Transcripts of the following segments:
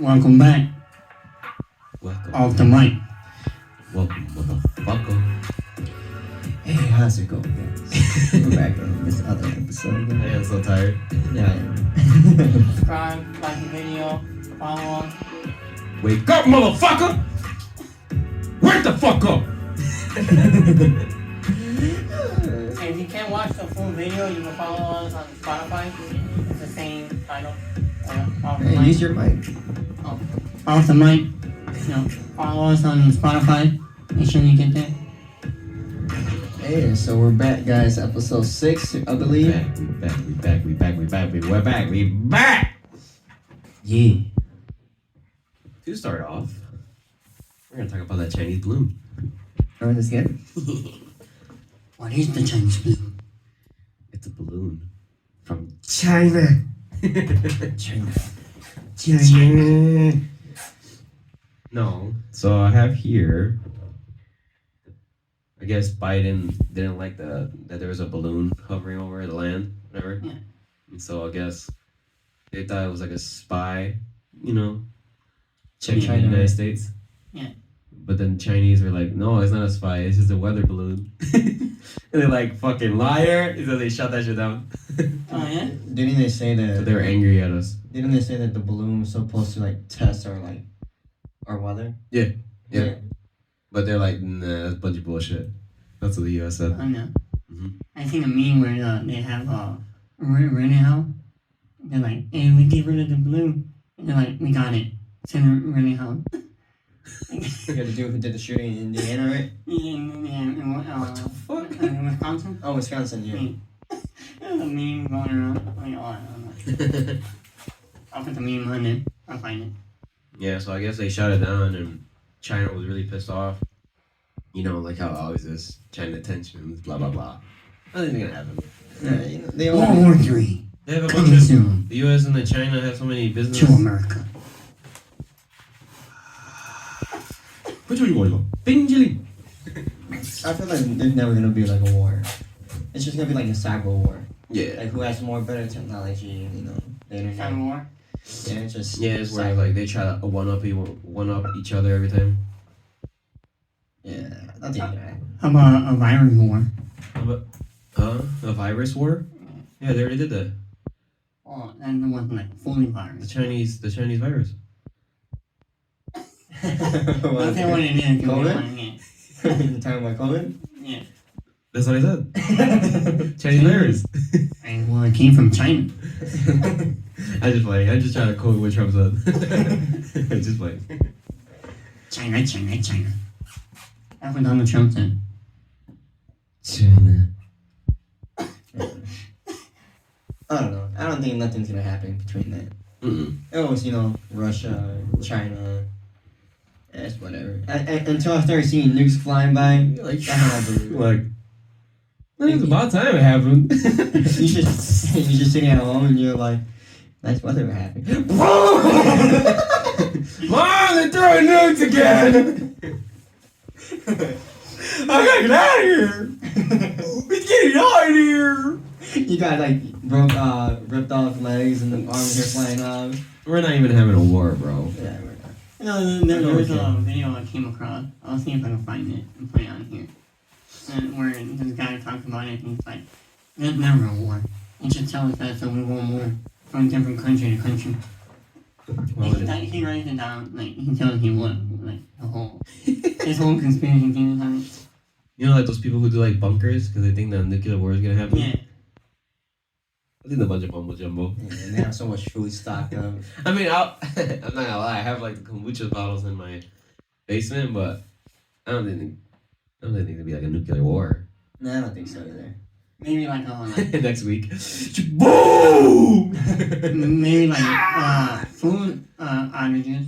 Welcome back. Welcome. Off the mic. Welcome, motherfucker. Hey, how's it going, guys? We're back in this other episode again. I am so tired. Yeah, I am. Subscribe, like the video, follow us. Wake up, motherfucker! Wake the fuck up! Hey, if you can't watch the full video, you can follow us on Spotify. It's the same title. Off the Hey, mic. use your mic. Off the mic. Follow us on Spotify. Make sure you get there. Hey, so we're back, guys. Episode 6, I believe. We back! Yeah. To start off, we're gonna talk about that Chinese balloon. Oh, this good? What is the Chinese balloon? It's a balloon from China. China. China. No. So I have here. I guess Biden didn't like that there was a balloon hovering over the land, whatever. Yeah. And so I guess they thought it was like a spy, checking the China. United States. Yeah. But then Chinese were like, no, it's not a spy, it's just a weather balloon. And they're like, fucking liar. So they shut that shit down. Oh, yeah? Didn't they say So that? they were angry at us. Didn't they say that the balloon was supposed to test our weather? Yeah. But they're like, nah, that's a bunch of bullshit. That's what the US said. I know. Mhm. I seen a meme where they have running out. They're like, hey, we get rid of the balloon. And they're like, we got it. Send running out. You had to do who did the shooting in Indiana, right? What the fuck? In Wisconsin? Oh, Wisconsin, yeah. There's a meme going around. Like, I don't know. I'll put the meme on it. I'll find it. Yeah, so I guess they shut it down and China was really pissed off. Like how it always is. China tensions, blah, blah, blah. Nothing's gonna happen. Yeah, they World all. War III. They have a bunch Coming of... soon The US and the China have so many business... to America. Which one you want to go? Bingley! I feel like there's never gonna be a war. It's just gonna be like a cyber war. Yeah. Like who has more better technology, the internet. Cyber war. Yeah, it's just Yeah, it's where they try to one up each other every time. Yeah, nothing gonna happen. How about a virus war? A virus war? Yeah, they already did that. Oh, and it wasn't fully The virus. Chinese virus. I'll say what it is. If you COVID? want it. You're talking about COVID? Yeah. That's what I said. Chinese virus. Well, it came from China. I'm just trying to quote what Trump said. Just playing. China, China, China. That's what Donald Trump said. China. I don't know. I don't think nothing's gonna happen between that. Mm-mm. It was, Russia, China. It's whatever. Until I started seeing nukes flying by, that's when I believe it. It's about time it happened. you're just sitting at home and you're like, nice weather we're having. Mom, they're throwing nukes again! I gotta get out of here! We're getting out of here! You got ripped off legs and the arms are flying off. We're not even having a war, bro. Yeah, we're not. There was a video I came across. I'll see if I can find it and put it on here. And where this guy talks about it, and he's like, there's never a war. It just tells us that so we won't move from different country to country. He writes it down, he tells you what, his whole conspiracy theories on it. Like those people who do bunkers because they think that nuclear war is gonna happen? Yeah. I think a bunch of mumbo jumbo. Yeah, and they have so much food stocked up. I mean, I'm not gonna lie, I have the kombucha bottles in my basement, but I don't think there'd be a nuclear war. No, I don't think so either. Maybe Next week. Boom! maybe food outages.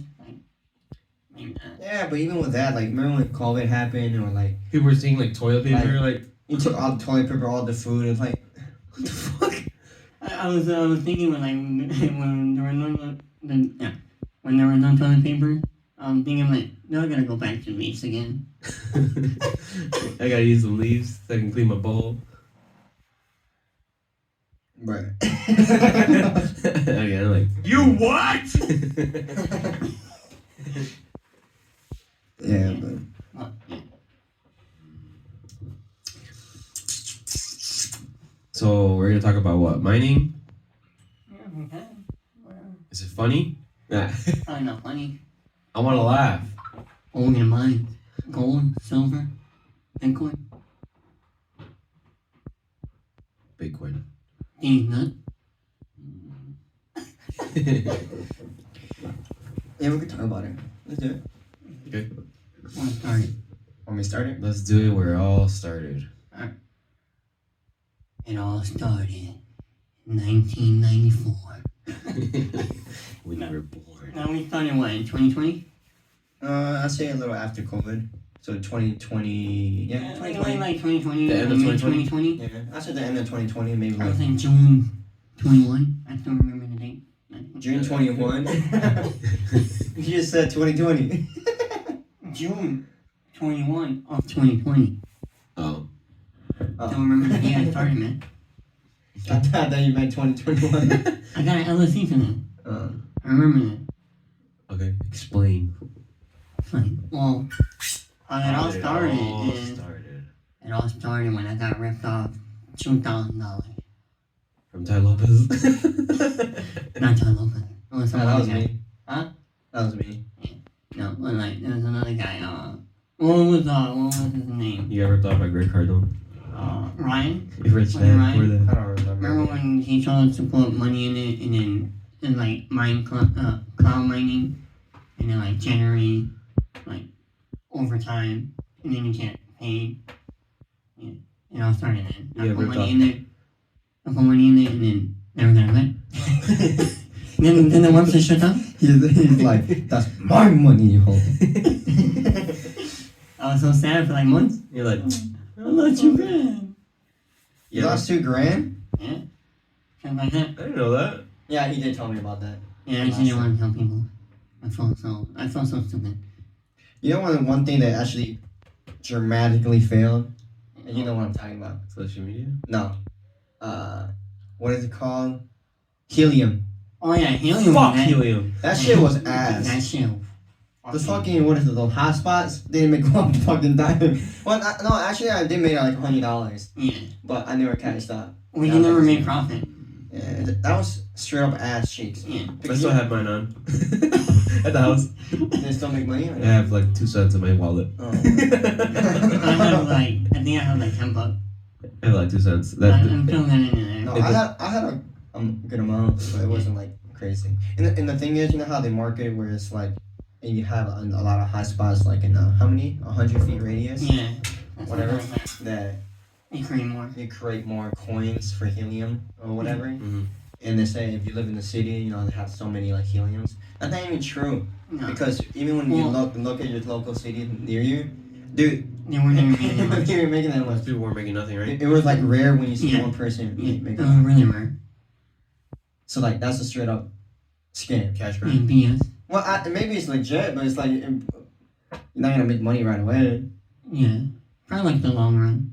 Maybe not. Yeah, but even with that, remember when COVID happened, or People were seeing toilet paper, you took all the toilet paper, all the food, and what the fuck? I was thinking when there were no toilet paper, I'm thinking they're gonna go back to leaves again. I gotta use some leaves so I can clean my bowl. Right. Again, like, you what? mining? Yeah, we can. Whatever. Is it funny? Yeah. Probably not funny. I want to laugh. What are we gonna mine? Gold, silver, Bitcoin. Bitcoin. These nuts. Yeah, we could talk about it. Let's do it. Okay. Want to start it? Want me to start it? Let's do it where it all started. It all started in 1994. When you were born. Now we started what, in 2020? I'd say a little after COVID. So 2020. Yeah, 2020. Like 2020. The end of 2020? Yeah, I said the end of 2020, maybe I like was in June 21. I still remember the date. June 21. You just said 2020. June 21 of 2020. Oh. Don't remember the day I started, man. I thought you meant 2021. I got an LSE for that. I remember that. Okay. Explain. Fine. Well, how it all started is started. it all started when I got ripped off $2,000. From Ty Lopez. Not John Lopez. It was some that other was guy. me. Huh? That was me. No, but like there was another guy. What was his name? You got ripped off by Greg Cardone? Ryan. You rich Ryan. man. Where the... I don't remember. Remember when he told us to put money in it and then like cloud mining and then like generate like overtime and then you get paid. Yeah, it all started then. I Yeah, put ripped money off. in there. I put money in there and then never got it back. then the website shut down. He's like, that's my money, you hold. I was so sad for like months. You're like, I lost $2,000. You lost $2,000? Yeah. Something like that. I didn't know that. Yeah, he did tell me about that. Yeah, I just didn't want to tell people. I felt so stupid. You know one thing that actually dramatically failed? And you know what I'm talking about. Social media? No. What is it called? Helium. Oh yeah, helium. Fuck man. helium. That shit was ass. That shit. The fucking, what is it, those hotspots? They didn't make one fucking dime. Well, no, actually, I did make like $100. Yeah. But I never cashed up. We can never make profit. Yeah, that was straight up ass cheeks. Yeah. I still have mine on. At the house. They still make money? Or I have like 2 cents in my wallet. Oh. I think I have like $10. I have like 2 cents. I'm filling that in there. No, I had a good amount, but it wasn't like crazy. And the thing is, you know how they market it where it's like, and you have a lot of high spots like in how many? 100 feet radius? Yeah. That's Whatever. what I'm saying. That You create more. you create more coins for helium or whatever. Mhm. And they say if you live in the city, you know, they have so many like heliums. That's not even true. No. Because even when you look at your local city near you, dude, They weren't even making that you're much. making that much. Most people weren't making nothing, right? It was like rare when you see Yeah. one person Yeah. make It it. was really rare. So like that's a straight up scam. Cash Yeah, grab. BS. Well, maybe it's legit, but it's like you're not gonna make money right away. Yeah. Probably like the long run.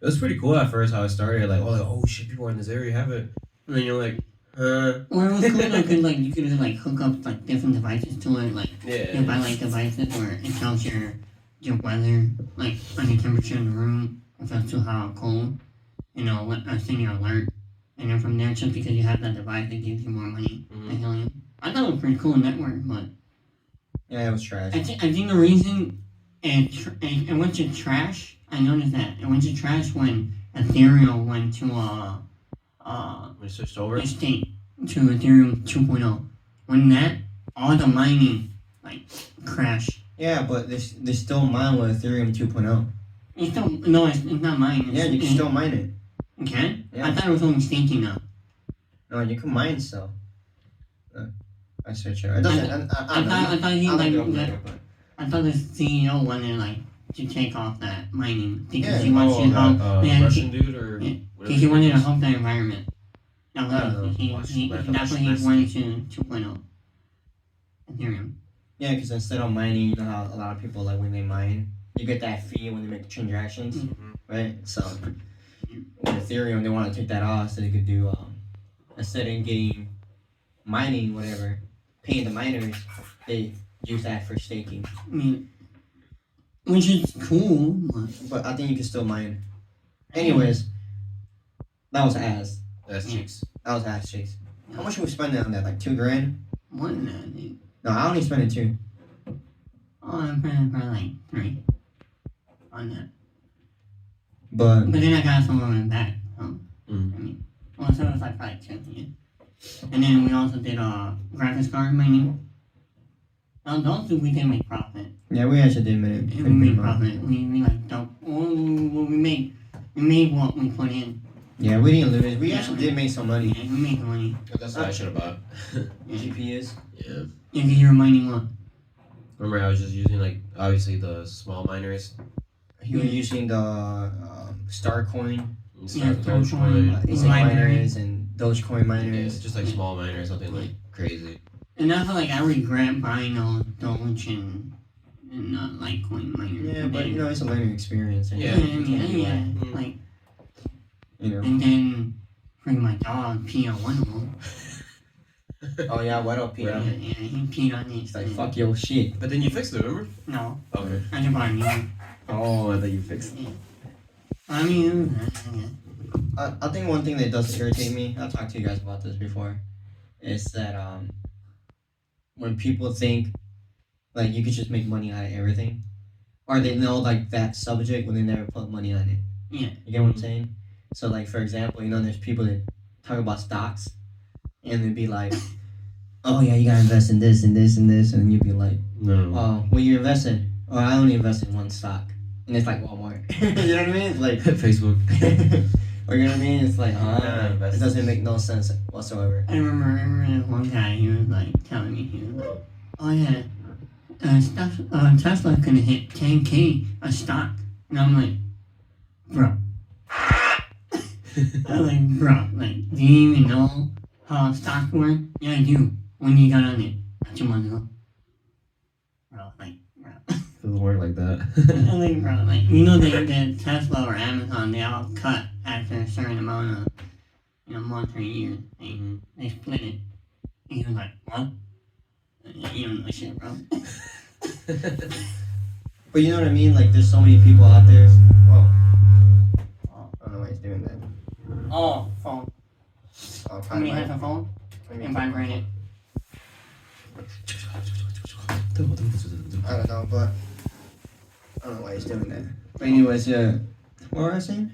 It was pretty cool at first how it started. Like, oh shit, people in this area have it. And then you're like, Well, it was cool though, cause like you could like hook up like different devices to it. Like you buy like devices where it tells your weather, like on your temperature in the room, if it's too hot or cold. You know, send you an alert, and then from there, just because you have that device, it gives you more money. Mhm. The helium. I thought it was pretty cool network, but Yeah, it was trash. I think the reason it went to trash. I noticed that it went to trash when Ethereum went to We switched over. a state to Ethereum 2.0. When that, all the mining like crashed. Yeah, but they still mine with Ethereum 2.0. It's still no, it's not mining. Yeah, you can still mine it. You can? Yeah. I thought it was only staking now. No, you can mine still. I search it. It doesn't. I thought he I'll like look it up that. later, but- I thought the CEO wanted like to take off that mining because Yeah. he wants to help. Yeah, Russian dude or yeah, whatever. he wanted to help the environment. No, I don't know. he that's what he Watch went to 2.0. Ethereum. Yeah, because instead of mining, you know how a lot of people like when they mine, you get that fee when they make transactions, right? So with Ethereum, they want to take that off so they could do instead of getting mining whatever, paying the miners, they use that for staking. I mean, which is cool, but But I think you can still mine. Anyways, that was ass. That's cheeks. That was ass cheeks. How much we spending on that? Like $2,000? More than that, I think. No, I only spent 2. Oh, I'm spending probably like 3 on that. But But then I got some of it back. So, I Mm. mean, well, so it was like probably 2, yeah. And then we also did graphics card mining. Those two we didn't make profit. yeah, we actually did make And it. we made profit. We like don't. Well, we made what we put in. Yeah, we didn't lose. We Yeah, actually we- did make some money. Yeah, we made the money. That's what I should have bought. Yeah. GPUs. Yeah. Yeah, 'cause you were mining what? Remember, I was just using like obviously the small miners. He was using the Starcoin, Yeah, Dogecoin. Dogecoin. ASIC Miners. miners, and Dogecoin Yeah, miners. just like small miners, something like crazy. And I feel like I regret buying those Doge and not Litecoin miners. Yeah, but you know, it's a learning experience. And Yeah. you can't do yeah. it, Mm. Like, you know. and then bring my dog pee on one of them. Oh yeah, what up, Peter? Yeah, he peed on it. He's like, fuck your shit. But then you fixed it, remember? No, Okay. I just bought a new one. Oh, I thought you fixed it. Yeah. I mean, I think one thing that does irritate me, I've talked to you guys about this before, is that when people think like you could just make money out of everything, or they know like that subject when they never put money on it. yeah. You get what I'm saying? So like for example, you know, there's people that talk about stocks, and they'd be like, "Oh yeah, you gotta invest in this and this and this," and you'd be like, No. "Oh, well you invest in? Oh, I only invest in one stock," and it's like Walmart. You know what I mean? It's like. Facebook. Or you know what I mean? It's like, Yeah, it doesn't make no sense whatsoever. I remember this one guy, he was like telling me, he was like, oh yeah, Tesla's gonna hit 10K a stock. And I'm like, bro. I'm like, bro, like, do you even know how stocks work? Yeah, I do. When you got on it? 2 months ago. Bro, like, bro. Doesn't work like that. I'm like, bro, like, you know that Tesla or Amazon, they all cut after a certain amount of, months or years. They split it. And he was like, what? You don't know shit, bro. But you know what I mean? Like, there's so many people out there. Oh, I don't know why he's doing that. Oh, phone. Oh, Somebody has a phone and vibrate it. I don't know, but I don't know why he's doing that. But anyways, yeah. What was I saying?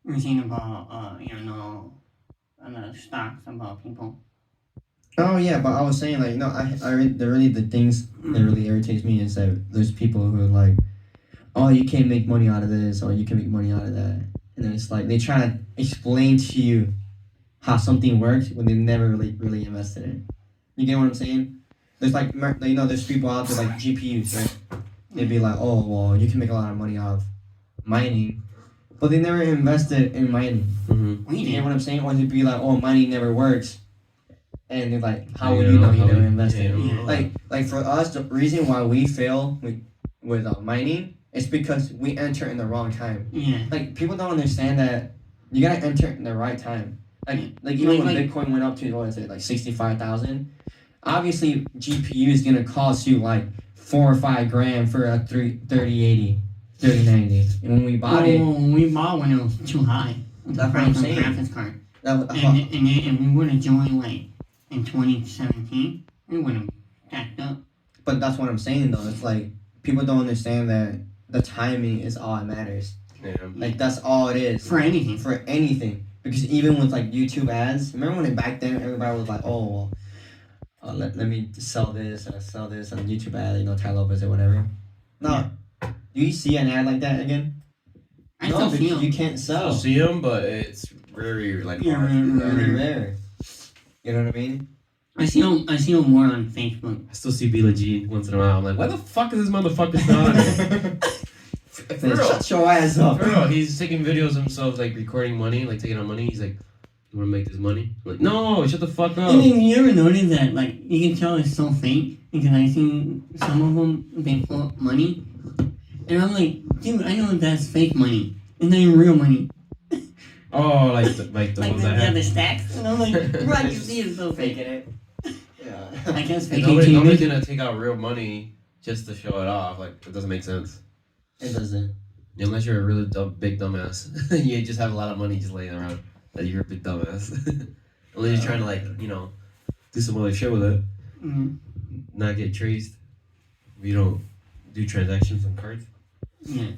We're seeing about, stocks about people. Oh yeah, but I was saying like, no, the things that really irritates me is that there's people who are like, oh, you can't make money out of this, or you can make money out of that, and then it's like they try to explain to you how something works when they never really invested in it. You get what I'm saying? There's like, there's people out there like GPUs, right? They'd be like, oh, well, you can make a lot of money out of mining, but they never invested in mining. We You get did. what I'm saying? Or they'd be like, oh, mining never works. And they're like, how would you know you never invested? Yeah. Like for us, the reason why we fail with mining is because we enter in the wrong time. Yeah. Like people don't understand that you gotta enter in the right time. Like even when Bitcoin went up to what is it, like 65,000? Obviously GPU is gonna cost you like $4 or $5 grand for a 3080, 3090. And when we bought it, We bought when it was too high. That's what I'm saying. Graphics card. that, And we would have joined like in 2017, we would have stacked up. but that's what I'm saying though. It's like people don't understand that the timing is all that matters. Yeah. Like that's all it is. For anything. For anything. Because even with like YouTube ads, remember when back then everybody was like, oh, well, let me sell this on YouTube ad, Ty Lopez or whatever. No. Do you see an ad like that again? I No, still see because them. you can't I'll sell. see them, but it's very like Yeah, hard. Very rare. You know what I mean? I see them more on Facebook. I still see Bila G once in a while. I'm like, why the fuck is this motherfucker still on here? For real. Shut your ass up. For real, he's taking videos of himself like recording money, like taking out money. He's like, "You want to make this money?" I'm like, no, shut the fuck up. And then you ever notice that, like, you can tell it's so fake because I seen some of them, they pull up money, and I'm like, dude, I know that's fake money. It's not even real money. Oh, like the Like ones I have. the stacks, and I'm like, bro, I can see it's so fake. Faking it. Yeah. I guess fake Nobody's it. gonna take out real money just to show it off. Like, it doesn't make sense. It doesn't. Unless you're a really big dumbass. You just have a lot of money just laying around. That you're a big dumbass. Unless you're trying to, like, you know, do some other shit with it. Mm-hmm. Not get traced. We don't do transactions on cards. Yeah.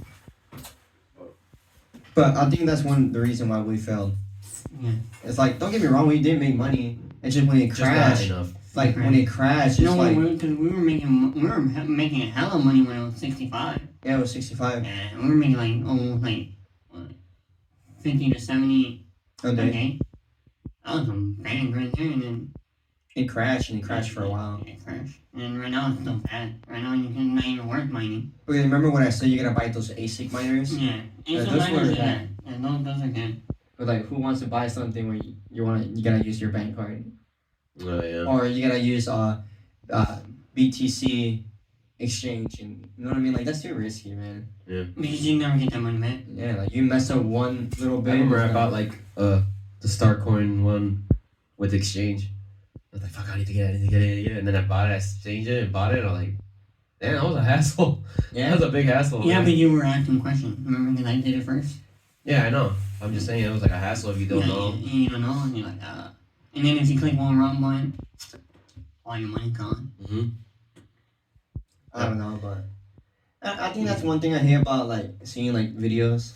But I think that's the reason why we failed. Yeah. It's like, don't get me wrong, we did make money. It's just when it Just not crashed. enough. Like when it crashed, it's like because we were making a hell of money when I was 65. yeah, it was 65 Yeah, we were making like almost like what, 50 to 70 a a day. day. That was a bang right there, and then It crashed and it crashed for a while. It crashed, and right now it's still bad. Right now you can not even worth mining. Okay, remember when I said you gotta buy those ASIC miners? Yeah, those miners were are bad. good. Yeah, those are good. But like, who wants to buy something where you gotta use your bank card, Oh, yeah. or you gotta use BTC exchange, and you know what I mean? Like that's too risky, man. Yeah. Because you never get that money back. Yeah, like you mess up one little bit. I remember I bought like the Starcoin one with exchange. I was like, fuck, I need to get it. And then I bought it, I exchanged it and bought it. And I'm like, damn, that was a hassle. Yeah, That was a big hassle. Yeah, man. but you were asking questions. Remember because I did it first? Yeah, I know. I'm just saying it was like a hassle if you don't Yeah, know. you don't know, and you're like, And then if you click one wrong button, all your money gone. Mm-hmm. I don't know, but I think that's one thing I hear about like seeing like videos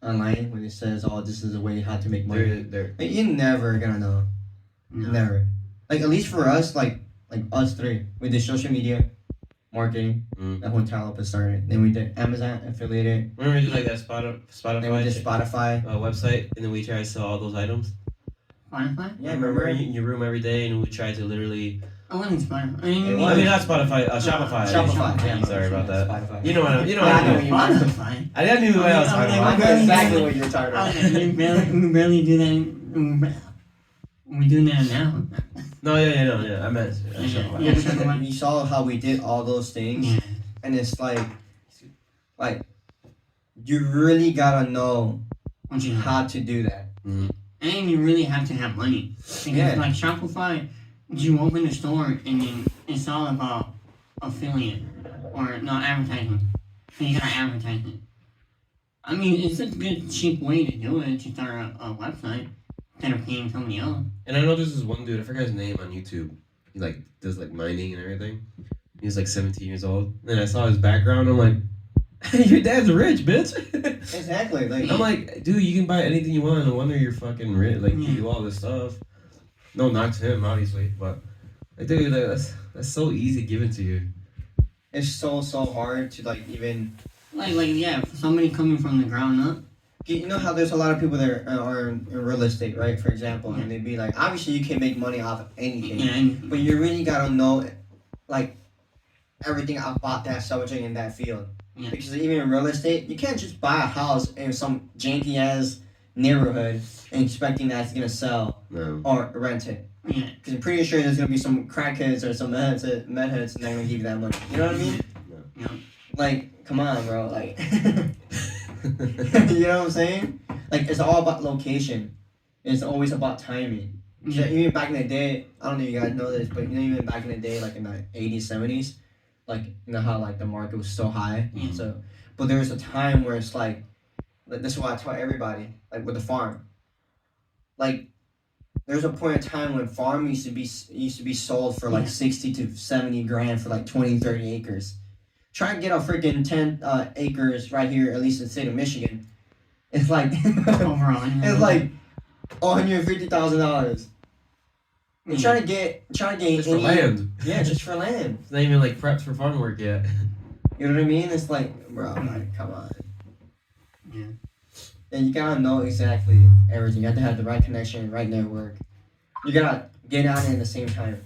online when it says, "Oh, this is a way how to make money." They're Like, you're never gonna know. No. Never. Like at least for us, like us three, we did social media marketing. That's when Talop started. Then we did Amazon affiliated. Remember we did like that Spotify Then we did Spotify. website, and then we tried to sell all those items. Spotify? Yeah, Remember remember? in your room every day, and we tried to literally. I wasn't Spotify. It I was. mean, not Spotify, Shopify. Shopify. Yeah, Sorry about that. Spotify. You know what I Yeah, what I know I what mean. you mean. Spotify. I knew what I was talking Okay, about. I know exactly what you're talking about. Okay, we barely do that. We're doing that now. No, yeah. I meant Shopify. Yeah, Shopify. You saw how we did all those things, Yeah. and it's like you really gotta know What you how to do that. And you really have to have money. Because Yeah. like Shopify, you open the store and then it's all about affiliate or not advertising. So you gotta advertise it. I mean, it's a good cheap way to do it to start a website instead of paying somebody else. And I know there's this one dude, I forgot his name on YouTube. He like does like mining and everything. He's like 17 years old. And I saw his background, I'm like, your dad's rich, bitch. Exactly. Like I'm like, dude, you can buy anything you want. No wonder you're fucking rich. Like, you do all this stuff. No knock to him, obviously, but like, dude, like, that's so easy given to you. it's so hard to like even. Like yeah, for somebody coming from the ground up. You know how there's a lot of people that are in real estate, right? For example, and they'd be like, obviously you can make money off of anything, And but you really gotta know, like, everything about that subject in that field. Yeah. Because even in real estate, you can't just buy a house in some janky ass neighborhood and expecting that it's gonna sell No. or rent it. yeah. Because I'm pretty sure there's gonna be some crackheads or some medheads and they're gonna give you that money. You know what I mean? No. Like, come on, bro. Like, you know what I'm saying? Like, it's all about location. It's always about timing. Yeah. Even back in the day, I don't know if you guys know this, but you know, even back in the day, like in the 80s, 70s, like, you know how like the market was so high. Yeah. So, but there was a time where it's like this is why I tell everybody, like with the farm. Like, there's a point in time when farm used to be sold for like 60 to 70 grand for like 20, 30 acres. Try and get a freaking 10 acres right here, at least in the state of Michigan. It's like Overall. it's like $150,000. You're trying to get Just for land. Yeah, just for land. It's not even like prepped for farm work yet. You know what I mean? It's like, bro, like, come on. Yeah. And you gotta know exactly everything. You have to have the right connection, right network. You gotta get on it at the same time.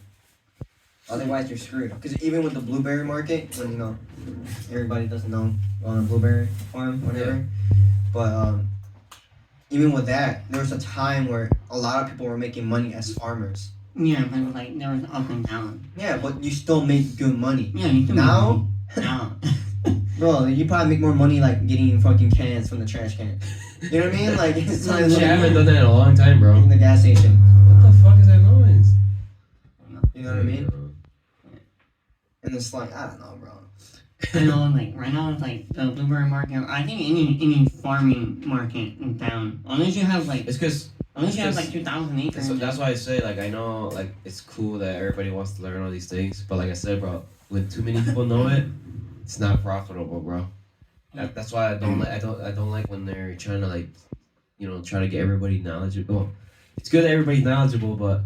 Otherwise, you're screwed. Because even with the blueberry market, when, you know, everybody doesn't know on a blueberry farm, whatever. But even with that, there was a time where a lot of people were making money as farmers. Yeah, but like there was up and down. Yeah, but you still make good money. Yeah, you can Now? Now. Bro, you probably make more money like getting fucking cans from the trash can. You know what I mean? Like, it's Yeah, I like haven't done that in a long time, bro. in the gas station. What the fuck is that noise? You know what I mean? And it's like, I don't know, bro. I know, like right now, it's like the blueberry market. I think any farming market is down unless you have like It's because unless you have like 2,000 acres. that's why I say like I know like it's cool that everybody wants to learn all these things, but like I said, bro, when too many people know it, it's not profitable, bro. That's why I don't like when they're trying to like try to get everybody knowledgeable. Well, it's good that everybody's knowledgeable, but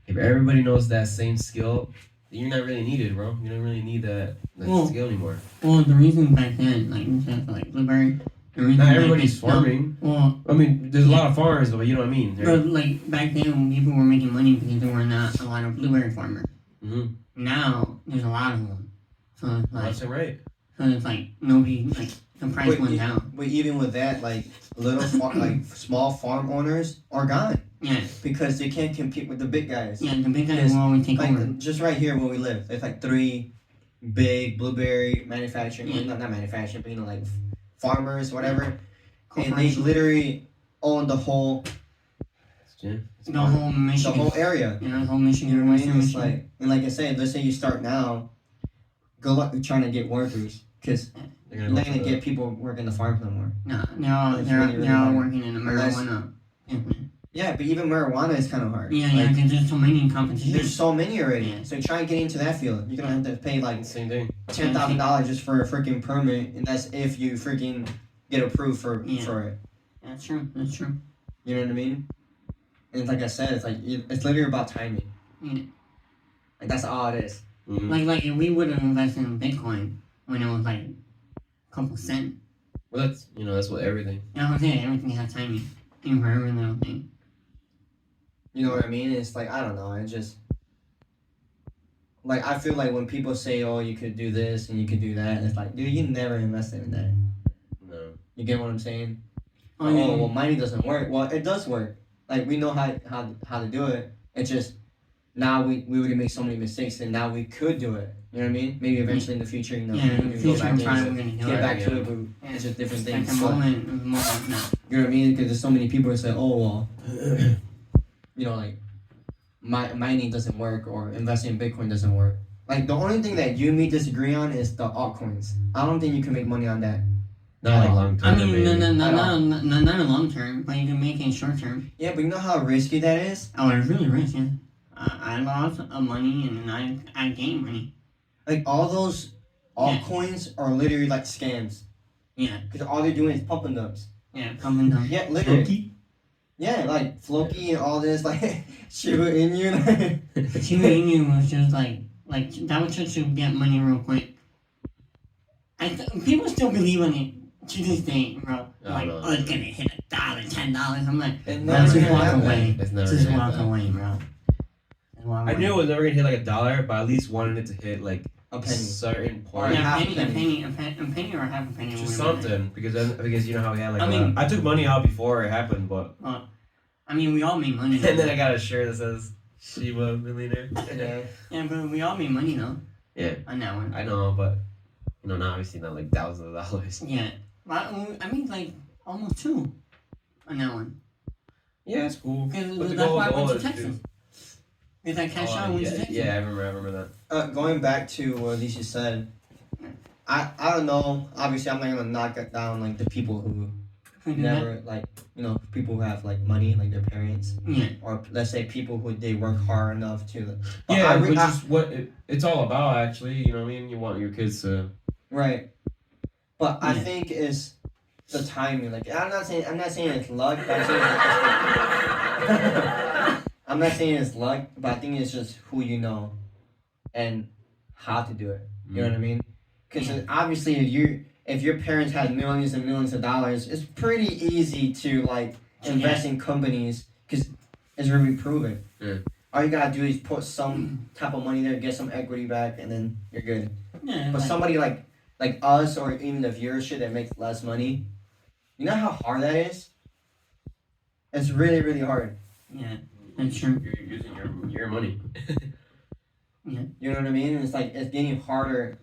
if everybody knows that same skill, then you're not really needed, bro. You don't really need that skill anymore. Well, the reason back then, like you said, like blueberry. Not everybody's farming. Well, I mean, there's a lot of farmers, but you know what I mean. But like back then, when people were making money because there were not a lot of blueberry farmers. Mm-hmm. Now there's a lot of them, so it's like That's right. So it's like nobody like the price went down. But even with that, like like small farm owners are gone. Yeah. Because they can't compete with the big guys. Yeah, the big guys will always take over. Just right here where we live, there's like 3 big blueberry manufacturing, not manufacturing, but like farmers, whatever. And they literally own the whole whole Michigan. The whole area. The whole Michigan. You know what I mean? It's like, and like I said, let's say you start now, good luck trying to get workers, because you're not gonna get people working the farms no more. No, they're all working in the marijuana. Yeah, but even marijuana is kind of hard. Yeah, because there's so many competition. There's so many already. Yeah. So try and get into that field. You're gonna have to pay like same thing, $10,000 just for a freaking permit, and that's if you freaking get approved for it. That's true. That's true. You know what I mean? And like I said, it's like it's literally about timing. Yeah. Like that's all it is. Mm-hmm. Like if we would have invested in Bitcoin when it was like a couple cents. Well, that's what everything. Yeah, okay, everything has timing. Even for every little thing. You know what I mean? It's like, I don't know, it just, like, I feel like when people say, oh, you could do this and you could do that, it's like, dude, you never invested in that. No. You get what I'm saying? Oh, yeah. Well, mining doesn't work. Well, it does work. Like, we know how to do it. It's just, now we would make so many mistakes, and now we could do it. You know what I mean? Maybe eventually in the future, in the future, go back we're gonna get back to it, but it's just different things. At the moment, no. You know what I mean? Because there's so many people who say, oh, well, like, mining doesn't work or investing in Bitcoin doesn't work. Like, the only thing that you and me disagree on is the altcoins. I don't think you can make money on that. Not like long term. I mean, not a long term, but you can make it short term. Yeah, but you know how risky that is? Oh, it's really risky. I lost money and then I gained money. Like, all those altcoins are literally like scams. Yeah. Because all they're doing is pumping dumps. Yeah, pumping dumps. Yeah, literally. Floki? Yeah, like Floki and all this, like Shiba Inu. Shiba Inu was just like that was just to get money real quick. People still believe in it to this day, bro. Oh, it's gonna hit $1, $10. I'm like, just walk away. Just walk away, bro. I knew it was never gonna hit like $1, but I at least wanted it to hit like a penny, certain point. Yeah, a penny or half a penny. Just something, because you know how we had like. I took money out before it happened, but. I mean, we all made money. And then I got a shirt that says Shiba Millionaire. Yeah, but we all made money though. Yeah. On that one. I know, but not obviously not like thousands of dollars. Yeah. I mean, like almost 2 on that one. Yeah, it's cool. Because that's why I went to Texas. Because I cashed out and went to Texas. Yeah, I remember that. Going back to what Alicia said, I don't know. Obviously, I'm not gonna knock it down like the people who never like people who have like money, like their parents. Yeah. Or let's say people who they work hard enough to. Which is what it's all about, actually. You know what I mean? You want your kids to. Right. But I think it's the timing. Like I'm not saying it's luck, but I'm not saying it's luck, but I think it's just who you know and how to do it. You know what I mean? Because obviously, if your parents had millions and millions of dollars, it's pretty easy to like invest in companies because it's really proven. Yeah. All you gotta do is put some type of money there, get some equity back, and then you're good. Yeah. But somebody like us or even the viewership that makes less money, you know how hard that is? It's really, really hard. Yeah, that's true. You're using your money. Yeah. You know what I mean? And it's like it's getting harder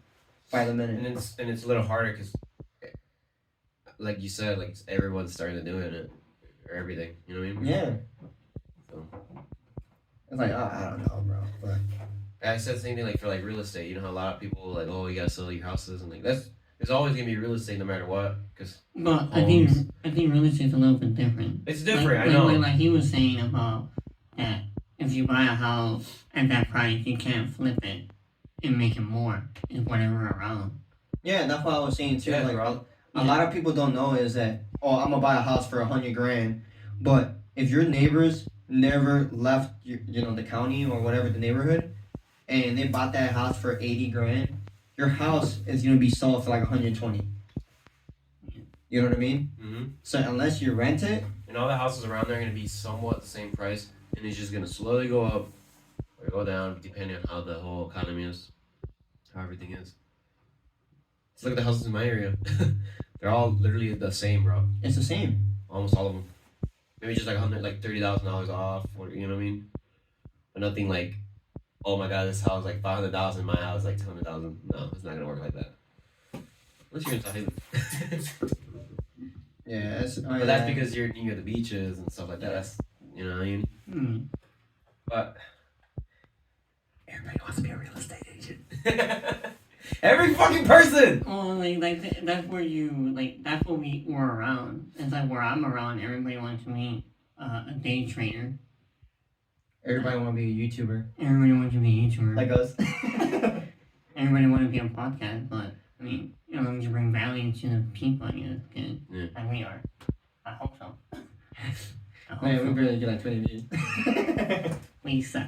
by the minute. And it's a little harder because, like you said, like everyone's starting to do it or everything. You know what I mean? Yeah. So. It's like I don't know, bro. But I said the same thing like for like real estate. You know how a lot of people like, oh, you gotta sell your houses and like that's there's always gonna be real estate no matter what because But I think real estate's a little bit different. it's different. Like, I know. Like he was saying about that if you buy a house at that price, you can't flip it and make it more and whatever around. Yeah, that's what I was saying too. Yeah, like bro. a lot of people don't know is that I'm gonna buy a house for $100,000, but if your neighbors never left the county or whatever the neighborhood, and they bought that house for $80,000, your house is gonna be sold for like 120. You know what I mean? Mm-hmm. So unless you rent it, and all the houses around there are gonna be somewhat the same price, and it's just gonna slowly go up or go down depending on how the whole economy is, how everything is. Let's look at the houses in my area. They're all literally the same, bro. it's the same. Almost all of them. Maybe just like $30,000 off, or you know what I mean. But nothing like, oh my god, this house like $500,000, my house like $200,000. No, it's not gonna work like that. Unless you're in Tahiti. Yeah, But that's because you're near the beaches and stuff like that. That's you know what I mean. Mm. But everybody wants to be a real estate agent. every fucking person. Well, that's where that's what we were around. It's like where I'm around. Everybody wants to be a day trader. Everybody want to be a YouTuber. Everybody wants to be a YouTuber. Like us. Everybody want to be a podcast, but I mean, you know, you bring value to the people. You know, good. Yeah. Like we are. I hope so. I hope Man, so. we barely get like 20 views. We suck.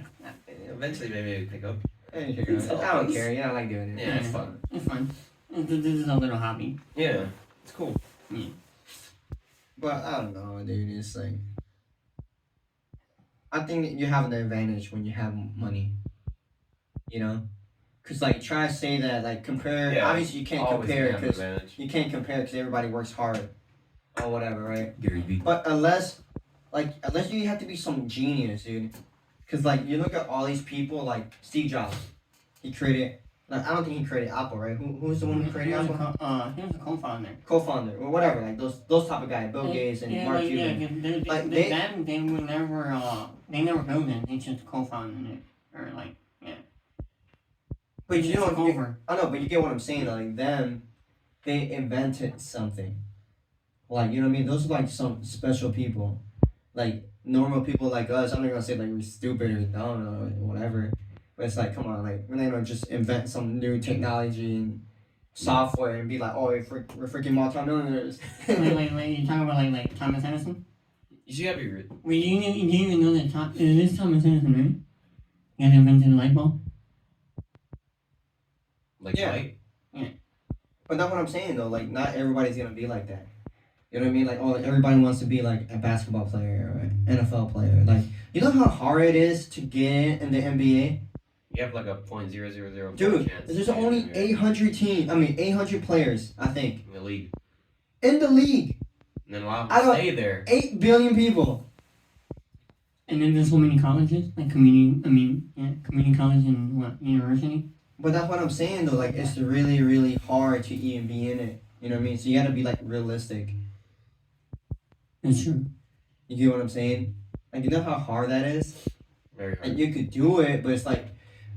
Eventually, maybe we pick up. I don't care. Yeah, I like doing it. Yeah, it's fun. It's fun. This is a little hobby. Yeah, it's cool. Yeah. But I don't know, dude. It's like I think you have the advantage when you have money. You know, cause like try to say that like compare. Yeah, obviously, you can't always compare have an because advantage. you can't compare because everybody works hard or whatever, right? Gary Vee. But unless you have to be some genius, dude. Cause like you look at all these people like Steve Jobs, he created. Like, I don't think he created Apple, right? Who's the one who created Apple? He was a co-founder. Co-founder or whatever, like those type of guys, Bill Gates and Mark Cuban. They were never they never built it. They just co-founded it or like yeah. But you know, took over. I know, but you get what I'm saying. Like them, they invented something. Like you know what I mean? Those are like some special people. Like normal people like us. I'm not gonna say like we're stupid or dumb or whatever. But it's like, come on, like we're not gonna just invent some new technology and software and be like, oh, we're freaking multimillionaires. Wait, you talking about like Thomas Edison? You should have your. Wait, you didn't even know that it is Thomas Edison, right? You guys invented the light bulb? Like Yeah. light? But that's what I'm saying though. Like not everybody's gonna be like that. You know what I mean? Like oh, everybody wants to be like a basketball player or an NFL player. Like you know how hard it is to get in the NBA. You have like a .000 Dude, chance. there's only 800 players, I think, in the league. in the league. And then a lot of I them don't- stay there. 8 billion people. And then there's so many colleges, like community college and what, university? But that's what I'm saying though. Like it's really, really hard to even be in it. You know what I mean? So you gotta be like realistic. That's true. You get what I'm saying? Like you know how hard that is. Very hard. And you could do it, but it's like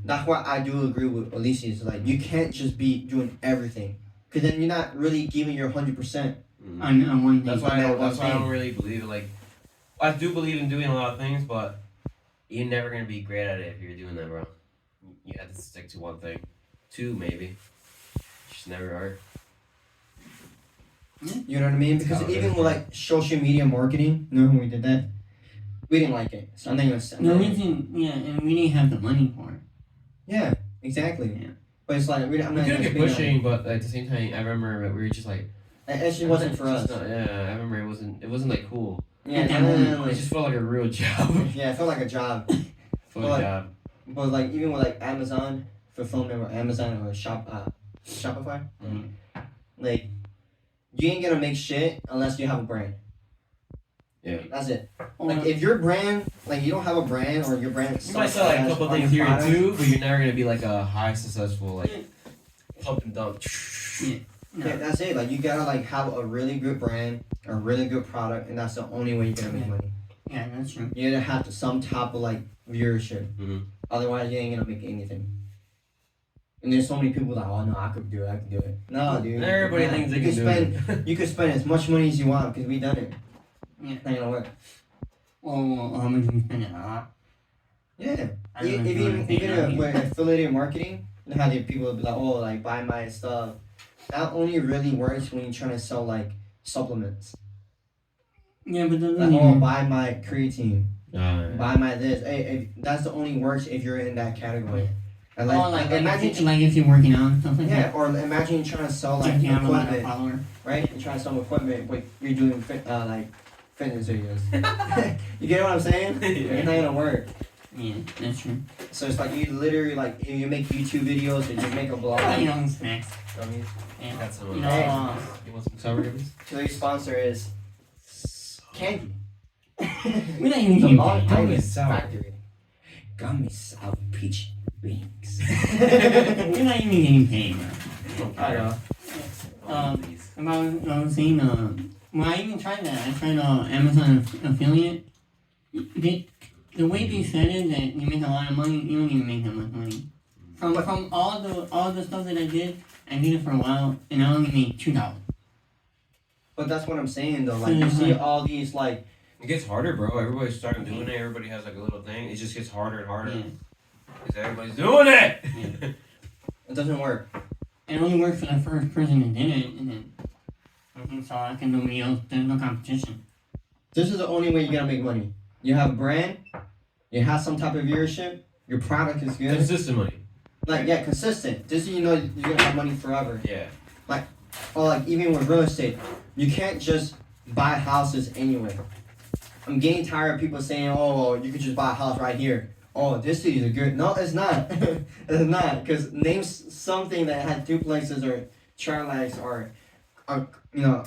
that's why I do agree with Alicia. It's like you can't just be doing everything, cause then you're not really giving your 100%. Mhm. On one thing. That's why I one don't thing. really believe it. Like, I do believe in doing a lot of things, but you're never gonna be great at it if you're doing that, bro. You have to stick to one thing, two maybe. Just never are. You know what I mean? Because even with like social media marketing, you know when we did that, we didn't like it. So I think it was No reason, yeah, and we didn't have the money for it. Yeah, exactly. Yeah. But it's like I'm We not could gonna get speak on it. pushing, but at the same time, I remember we were just like. It actually wasn't for it's us. just not- yeah, I remember it wasn't like cool. Yeah, At that no, moment. It just felt like a real job. yeah, it felt like a job. Felt like a Like- job. But like even with like Amazon fulfillment or Amazon or Shopify, Mhm. like you ain't gonna make shit unless you have a brand. Yeah. That's it. Or, Like if your brand, like you don't have a brand or your brand, You might sell like a couple on things your here and product, too, but you're never gonna be like a high successful like pump and dump. no. Yeah, that's it. Like you gotta like have a really good brand, a really good product, and that's the only way you're gonna make money. Yeah, that's true. You gotta have some type of like viewership. Mhm. Otherwise, you ain't gonna make anything. And there's so many people that, oh no, I could do it. No, dude. Everybody thinks they can do it. You could spend as much money as you want because we done it. Yeah. It's not gonna work. Well, how much do you spend it on? Yeah. I don't know Even if you wanna say with affiliated marketing, you know how the people will be like, oh, like buy my stuff. That only really works when you're trying to sell like supplements. Yeah, but the Like, oh, buy my creatine. Yeah. Buy my this. Hey, that's the only works if you're in that category. And like if you're working out and stuff like that. Yeah, or imagine you're trying to sell like If you have a lot of equipment, followers. right? You're trying to sell equipment, but you're doing like fitness videos. You get what I'm saying? It's not gonna work. Yeah, that's true. So it's like you literally like if you make YouTube videos or you make a blog. You know, snacks. Gummies. Yeah. Got some. You know, You want some sour gummies? Today's sponsor is candy. we're not even The getting Long paid. Gummy Island sour. Factory. Gummy sour peach rings. We're not even getting paid, bro. I know. I was saying, well, I even tried that. I tried Amazon affiliate. The way they said it, that you make a lot of money, you don't even make that much money. From all the stuff that I did it for a while, and I only made $2. But that's what I'm saying though. Like you see all these like It gets harder, bro. Everybody's starting doing it. Everybody has like a little thing. It just gets harder and harder. Yeah. Because everybody's doing it! Yeah. it doesn't work. It only worked for the first person that did it, and then so I can nobody else. There's no competition. This is the only way you're gonna make money. You have a brand, you have some type of viewership, your product is good. Consistent money. Like yeah, consistent. This is you know you're gonna have money forever. Yeah. Or like even with real estate, you can't just buy houses anyway. I'm getting tired of people saying, oh, you could just buy a house right here. Oh, this city is good. No, it's not. It's not. Because name something that had duplexes or trilex or you know,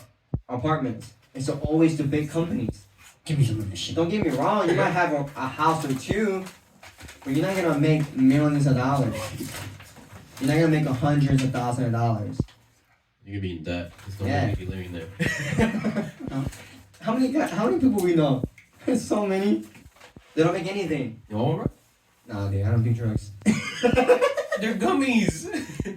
apartments. It's always the big companies. Give me some of this shit. Don't get me wrong, you might have a house or two, but you're not gonna make millions of dollars. You're not gonna make hundreds of thousands of dollars. You could be in debt. There's no Yeah. way you be living there. How many people we know? So many. They don't make anything. You want one, Nah, dude, I don't do drugs. bro? They're gummies.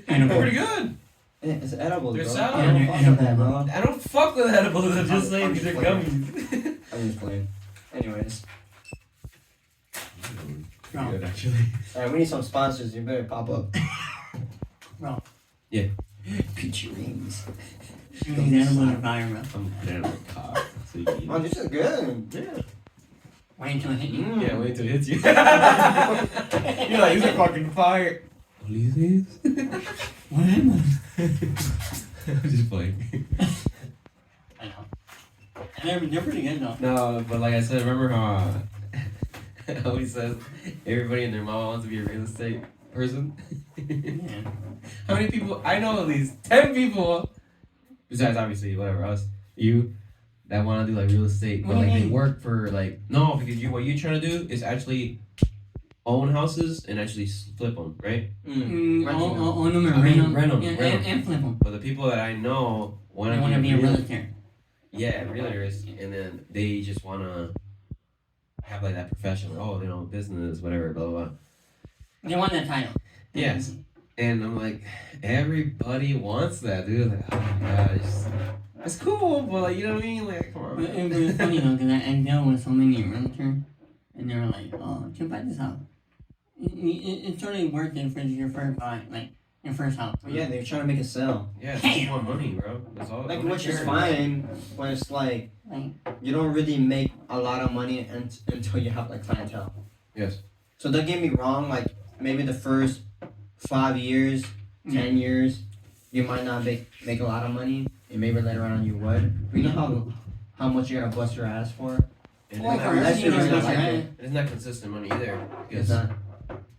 They're pretty good. It's edible, They're bro. sour. I don't fuck with that, bro. I don't fuck with edibles. I'm just saying I'm these are just playing. gummies. I'm just playing. Anyways, Bro. Good, actually. alright, we need some sponsors. You better pop up. Bro. Yeah. Peachy rings. These animals are fire, bro. I'm putting it in my car. So you can eat Oh, this is good. it. Wait until it hit you. Mm. Yeah, wait till it hits you. You're like, these are fucking fire. What are these? What happened? I'm just playing. I know. They're pretty good though. No, but like I said, remember how I always says everybody and their mama wants to be a real estate person? Yeah. How many people? I know at least 10 people, besides obviously whatever us, you, that want to do like real estate, but like they work for like no, because what you're trying to do is actually own houses and actually flip them, right? Own them and rent them. And flip them. But the people that I know They want want to be a realtor. yeah, realtors, and then they just want to have like that profession, like, oh, you know, business, whatever, blah blah blah. They want that title. Yes. And I'm like, everybody wants that, dude. Like, oh my god, it's cool, but like, you know what I mean? Like, come on. But it was funny though, because I dealt with so many realtors, and they were like, "Oh, you buy this house. It's totally worth it for your first buy, like your first house." Well, yeah, they're trying to make a sale. Yeah, it's just more money, bro. That's all. Like, all which they is care. fine, but it's like Like, you don't really make a lot of money until you have like clientele. Yes. So don't get me wrong, like maybe the first 5 years, 10 years, you might not make a lot of money, and maybe later on you would. But you know how much you're gonna bust your ass for? And well, it's for not, that's everything, just that's like right. it. it's not consistent money either. It's Because not.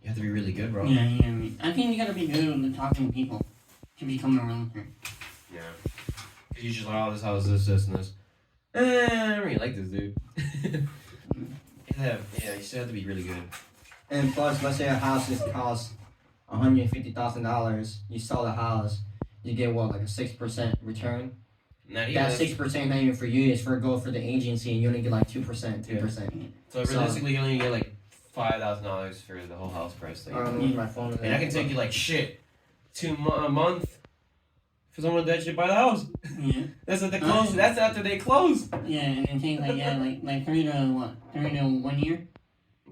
you have to be really good, bro. Yeah, yeah. I think you gotta be good with talking to people to become a realtor. Yeah. Because you just like, oh, this house, this, and this. I don't really like this, dude. Yeah, you still have to be really good. And plus, let's say a house costs $150,000. You sell the house, you get what, like a 6% return. Not even. That 6% not even for you, it's for the agency, and you only get like 2%, 3%. So realistically, you only get like $5,000 for the whole house price. I don't know where's my phone. And I can take you like shit, a month for someone that should buy the house. Yeah. That's at the close. That's after they close. Yeah, and it takes like 3 to 1 year.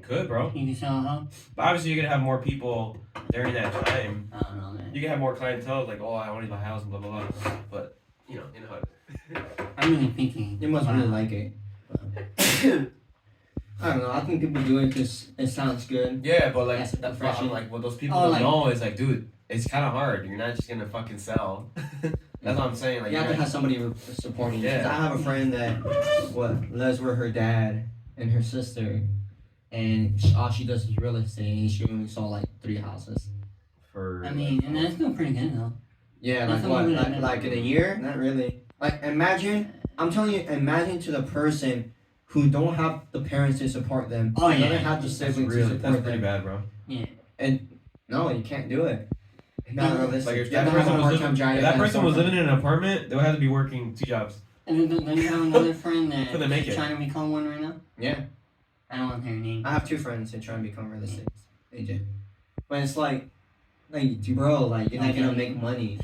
Could, bro. You can sell a house. But obviously, you're gonna have more people during that time. I don't know, man. You can have more clientele, like, oh, I want to buy a house and blah blah blah. But you know how. I'm really thinking. You must really like it. I don't know. I think people do it because it sounds good. Yeah, but like That's a that's profession. what I'm like. What those people don't know is like, dude, it's kind of hard. You're not just gonna fucking sell. That's what I'm saying. Like, You have to have somebody supporting you. 'Cause Yeah. I have a friend that lives with her dad and her sister, and all she does is real estate. And she only sold like 3 houses. for. I mean, and that's still pretty good though. Yeah, That's like what? something that- Like in a year? Not really. Like imagine. I'm telling you, imagine to the person who don't have the parents to support them. Oh, and yeah. doesn't have the That's siblings to really support that's pretty them. bad, bro. No, you can't do it. Not No. realistic. Like if You that have to have person a was part-time living, job, you if have that to have person was something. living in an apartment, they would have to be working 2 jobs. And then you have another friend Could they make that's it? trying to become one right now. Yeah. I don't want to hear her name. I have 2 friends who try and become real estate agent. But it's like, bro, like, you're not gonna make money.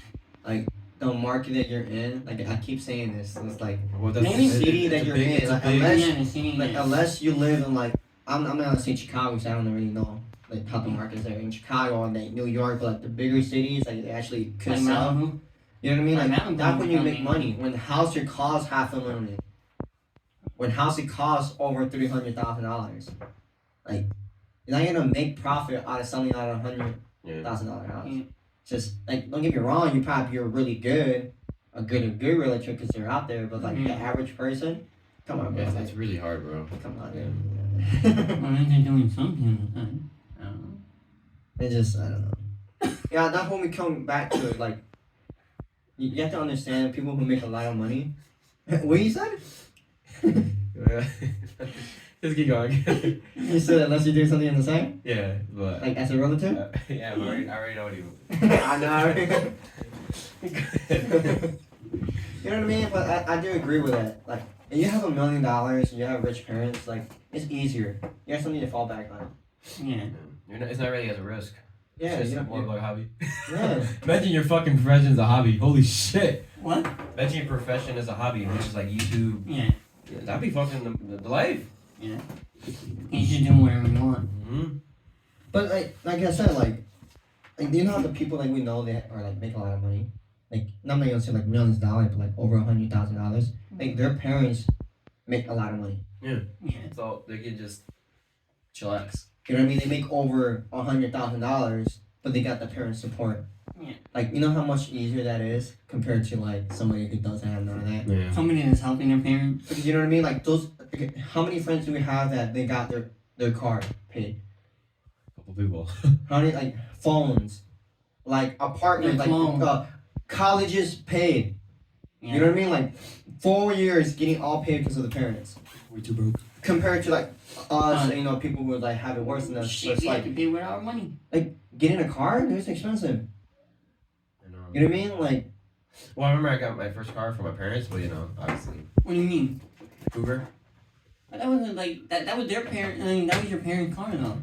Like, the market that you're in, like, I keep saying this, it's like, Well, Maybe the city that you're in, like, unless, Yeah, the city. like, Yeah. unless you live in, like, I'm not gonna say Chicago, because I don't really know, like, how the market's there. In Chicago and, like, New York, but, like, the bigger cities, like, they actually could Like sell. Malibu. You know what I mean? Like, Like, Malibu that's when you is make coming. money. When the house your costs $500,000. When house it costs over $300,000. Like, you're not gonna make profit out of selling out a $100,000 house. Yeah. Just like, don't get me wrong, you're really good, a good realtor because they're out there. But like the average person, come on, bro. It's really hard, bro. Come on, Well, dude. then they're doing something with that. I don't know. I don't know. Yeah, that's when we come back to it. Like, you have to understand people who make a lot of money. What you said? Just keep going. You said unless you do something on the side, Yeah, but like as a relative. yeah, but I already know you. I know. You know what I mean? But I do agree with that. Like, if you have $1 million and you have rich parents, like, it's easier. You have something to fall back on. Yeah. It's not really as a risk. Yeah, It's you just know, more like a hobby. Yeah. Imagine your fucking profession's a hobby. Holy shit. What? Imagine your profession is a hobby, which is like YouTube. Yeah. That'd be fucking the life. Yeah. You should do whatever you want. Mm-hmm. But like I said, like do you know how the people like we know that are like make a lot of money? Like not gonna say like millions of dollars, but like over $100,000. Like their parents make a lot of money. Yeah. So they can just chillax. You know what I mean? They make over $100,000, but they got the parent support. Yeah. Like you know how much easier that is compared to like somebody who doesn't have none of that. Yeah. Somebody that's helping their parents. Because you know what I mean? Like those. Okay, how many friends do we have that they got their car paid? Couple people. How many like phones, like apartments, Like like loan. colleges paid. Yeah. You know what I mean? Like 4 years getting all paid because of the parents. We too broke. Compared to like us, you know, people who like have it worse than us. So Shit, it's we have to like pay with our money. getting a car, it's expensive. I know. You know what I mean? Like Well, I remember I got my first car from my parents, but you know, obviously. What do you mean? Cougar. But that wasn't like that was their parent. I mean, that was your parents' car though.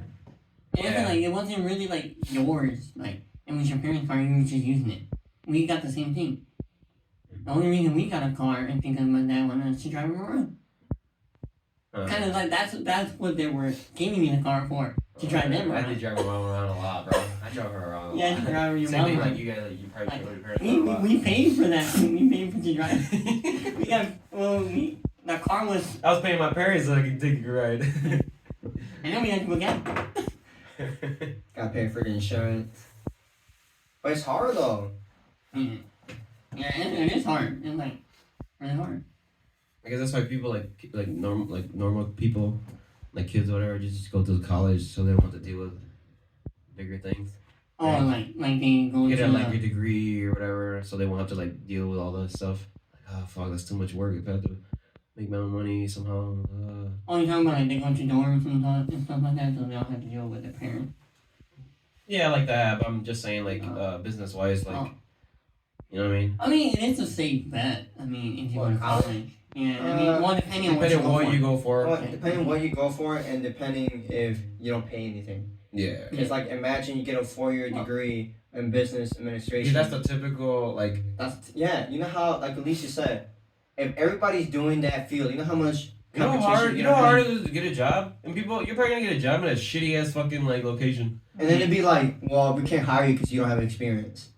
It wasn't Yeah. like it wasn't really like yours. Like it was your parents' car. You were just using it. We got the same thing. The only reason we got a car is because my dad wanted us to drive him around. Kind of like that's what they were giving me the car for, to drive them I around. did drive my mom around a lot, bro. I drove her around a Yeah, lot. to drive your Same mom thing around. like you guys, like you probably Like, drove your parents We, around a we, lot. we paid for that. We paid for to drive. We got the car was, I was paying my parents so I could take a ride. and then we had to go get. gotta pay for the insurance. But it's hard though. Yeah, it is hard. It's like really hard. I guess that's why people like normal people, like kids or whatever, just go to college so they don't have to deal with bigger things. Oh, Yeah. like they go Get to a like your degree or whatever, so they won't have to like deal with all that stuff. Like, oh fuck, that's too much work. If I have to make my own money somehow. Oh, you're talking about like they go to dorms and stuff like that, so they don't have to deal with their parents. Yeah, like that. But I'm just saying, like business wise, like you know what I mean. I mean, it's a safe bet. I mean, if you go to What, college? college, Yeah, I mean, well, depending on what Depending on what you go go for. Well, depending on what you go for, and depending if you don't pay anything. Yeah. It's like imagine you get a 4-year degree in business administration. Yeah, that's the typical like. Yeah. You know how like Alicia said, if everybody's doing that field, you know how much. You know how hard. You know how hard it is to get a job, and people. You're probably gonna get a job in a shitty ass fucking like location. And then it'd be like, well, we can't hire you because you don't have experience.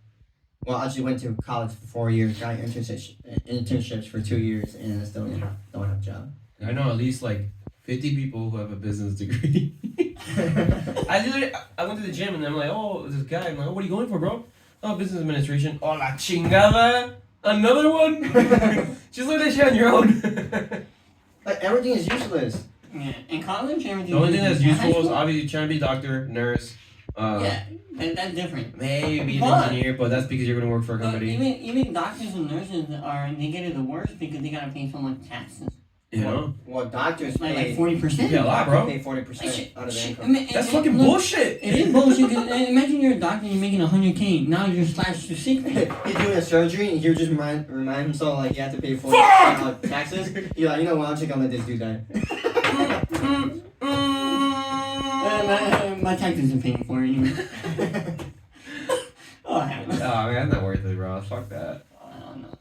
Well, I just went to college for 4 years, got internships for 2 years, and I still don't have a job. I know at least like 50 people who have a business degree. I went to the gym and I'm like, oh, this guy. I'm like, oh, what are you going for, bro? Oh, business administration. Oh, la chingada. Another one? Just learn that shit on your own. Like, everything is useless. Yeah, in college, everything. The only thing that's useful is school? obviously trying to be a doctor, nurse. Yeah, that's different. Maybe an engineer, but that's because you're going to work for a company. Even doctors and nurses they get it the worst because they gotta pay so much taxes. You know? Well, doctors Like pay 40%. Yeah, a lot, bro. Pay 40% out of their income. That's fucking bullshit. It is bullshit. Cause imagine you're a doctor and you're making $100K. Now you're slashed to 60. He's doing a surgery and he'll just remind himself like you have to pay 40% taxes. You're like, you know what? I'm just gonna let this dude die. My taxes are paying for it anyway. Oh, hell no. Oh, man, that's not worth it, bro. Fuck that. I don't know.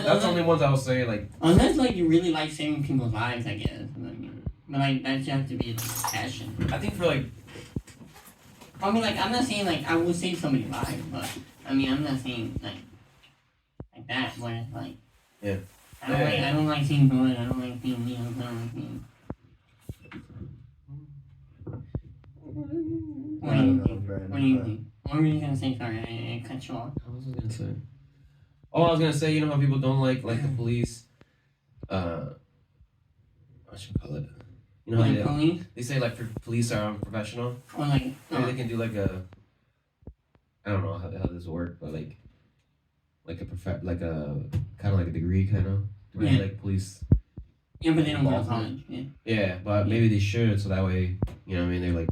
That's the only ones I was saying, like. Unless, like, you really like saving people's lives, I guess. But like, that you have to be, like, passion. I think for, like. I mean, like, I'm not saying, like, I will save somebody's life, but, I mean, I'm not saying, like that, where it's, like. Yeah. I don't like seeing blood, I don't like seeing needles, I don't like seeing. What do you think? What do you think? What were you gonna say? Sorry, I cut you off. What was I gonna say? Oh, I was gonna say, you know how people don't like the police. What should we call it? You know how Like police? they say like police are unprofessional. Or like Maybe they can do like a. I don't know how the hell this work, but like a kind of like a degree kind of to be Yeah. like police. yeah, but they don't go to college. Yeah. Yeah, but maybe they should, so that way, you know what I mean, they're like.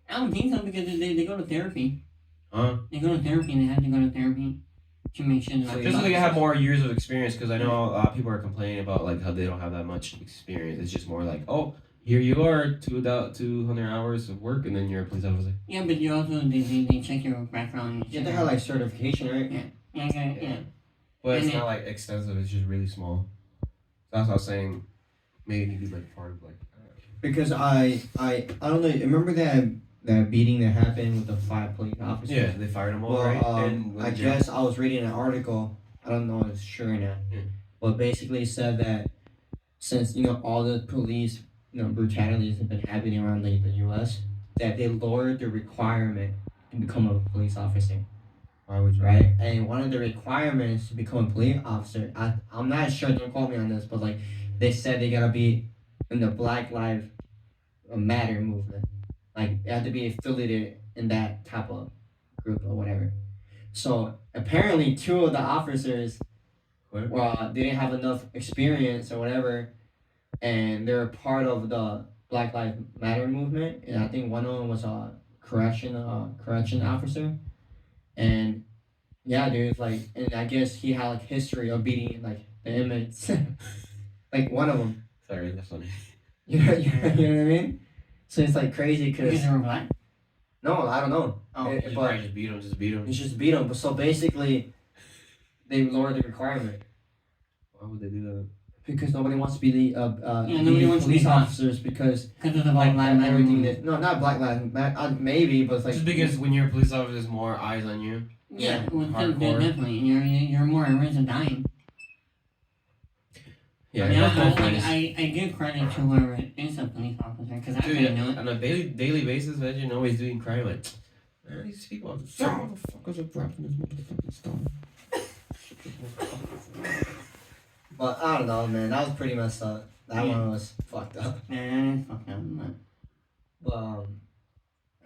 I don't think so because they go to therapy. Huh? They go to therapy and they have to go to therapy to make sure that. Just so they can have more years of experience, because I know a lot of people are complaining about like how they don't have that much experience. It's just more like, oh, here you are, 200 hours of work, and then you're a police officer. Yeah, but you also they check your background. You have to have like certification, right? Yeah. But it's And not like extensive. It's just really small. That's what I was saying. Maybe it could be like part of like. Because I don't know. Remember that beating that happened with the 5 police officers? Yeah, they fired them all, Well, right? And I guess I was reading an article. I don't know if it's true or not, but basically it said that since all the police brutalities have been happening around the U.S., that they lowered the requirement to become a police officer. Why would you? Right, and one of the requirements to become a police officer, I'm not sure. Don't quote me on this, but like they said they gotta be in the Black Lives Matter movement. Like they have to be affiliated in that type of group or whatever. So apparently 2 of the officers didn't have enough experience or whatever, and they're part of the Black Lives Matter movement. And I think one of them was a correction officer. And yeah, dude, like, and I guess he had like history of beating like the inmates, like one of them. Sorry, that's funny. You know what I mean? So it's like crazy Because they were black. no, I don't know. Oh, Just probably just beat him. It's just beat them. But so basically, they lowered the requirement Why would they do that? because nobody wants to be nobody wants to be police officers because of the Black Lives Matter. everything that not Black Lives Matter, maybe, but it's like Just because when you're a police officer, there's more eyes on you. Yeah, well, Hardcore. definitely. You're more at risk of dying. Yeah, I mean, that's both ways. I give credit to whoever is a police officer because I didn't know it. On a daily basis, imagine always doing crime like, man, these people are so motherfuckers are dropping this motherfucking stone. But I don't know, man. That was pretty messed up. That one was fucked up. Yeah, it's fucked up. But, But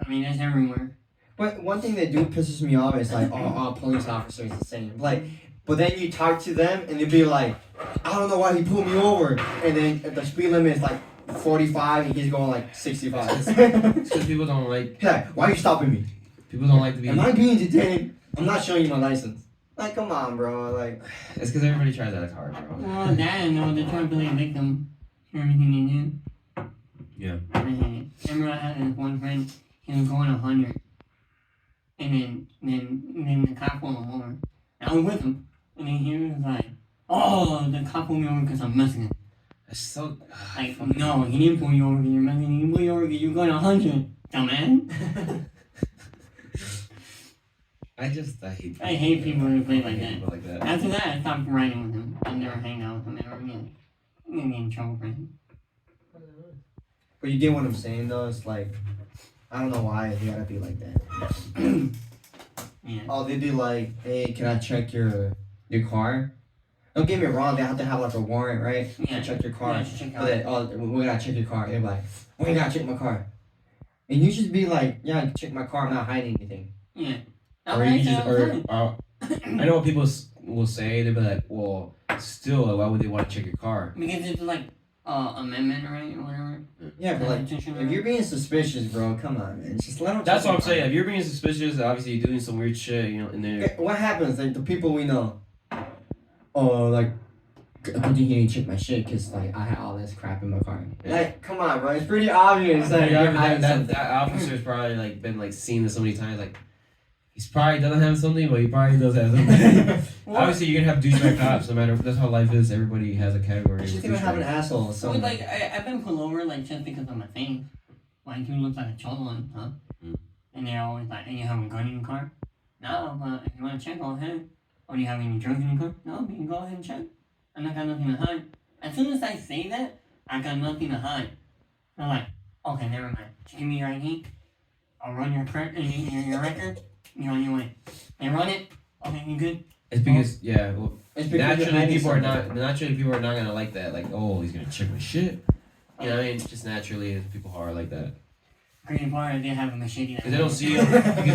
I mean, it's everywhere. But one thing that do pisses me off is like all police officers the same. Like, but then you talk to them and they'd be like, I don't know why he pulled me over. And then the speed limit is like 45 and he's going like 65. Because people don't like. Yeah, why are you stopping me? People don't like to be. Am I being detained? I'm not showing you my license. Like, come on, bro. Like, It's because everybody tries that hard, bro. Well, that, no, they're trying to play a victim for everything they do. Yeah. And remember I had this one friend, he was going 100. And then the cop pulled him over. I was with him. And then he was like, oh, the cop pulled me over because I'm Mexican. That's so. Like, no, he didn't pull you over because you're Mexican. He pulled you over because you're going 100. Dumbass. I hate. I hate people who play like that. People like that. After that, I stopped riding with him. I never hang out with him ever again. I'm gonna get in trouble for him. but you get what I'm saying, though. It's like, I don't know why you gotta be like that. Yeah. Oh, they be like, hey, can I check your car? Don't get me wrong, they have to have like a warrant, right? Yeah. To check your car. Yeah, check But they, oh, we gotta check your car. They're like, we gotta check my car. And you just be like, yeah, check my car. I'm not hiding anything. Yeah. Or you just, I know what people will say. They'll be like, well, still, why would they want to check your car? Because it's like amendment, right, or whatever. Yeah, but like, if you're being suspicious, bro, come on, man. Just let them. That's what I'm saying. If you're being suspicious, obviously you're doing some weird shit, you know, in there. What happens? Like the people we know. Oh, like, I think you need to check my shit because like I had all this crap in my car. Yeah. Like, come on, bro. It's pretty obvious. Like, Yeah, you're but hiding that something. officer's probably like been like seen this so many times. Like he's probably doesn't have something, but he probably does have something. Obviously, you're gonna have douchebag cops. No matter that's how life is. Everybody has a category. She's of gonna have an douchebag. asshole. So So like I've been pulled over like just because of my face. Like you look like a cholo, huh? Mm. And they're always like, "Hey, you have a gun in your car?" No, but if you want to check, go ahead. Or do you have any drugs in your car? No, you can go ahead and check. I got nothing to hide. As soon as I say that, I got nothing to hide. They're like, okay, never mind. Just give me your ID. I'll run your record. You're on your way. They run it. Okay, you good? It's because well, it's because you're naturally hiding people are something. not gonna like that. Like, oh, he's gonna check my shit. You know what I mean? Just naturally, there's people who are like that. Green bar, they have a machete. Because they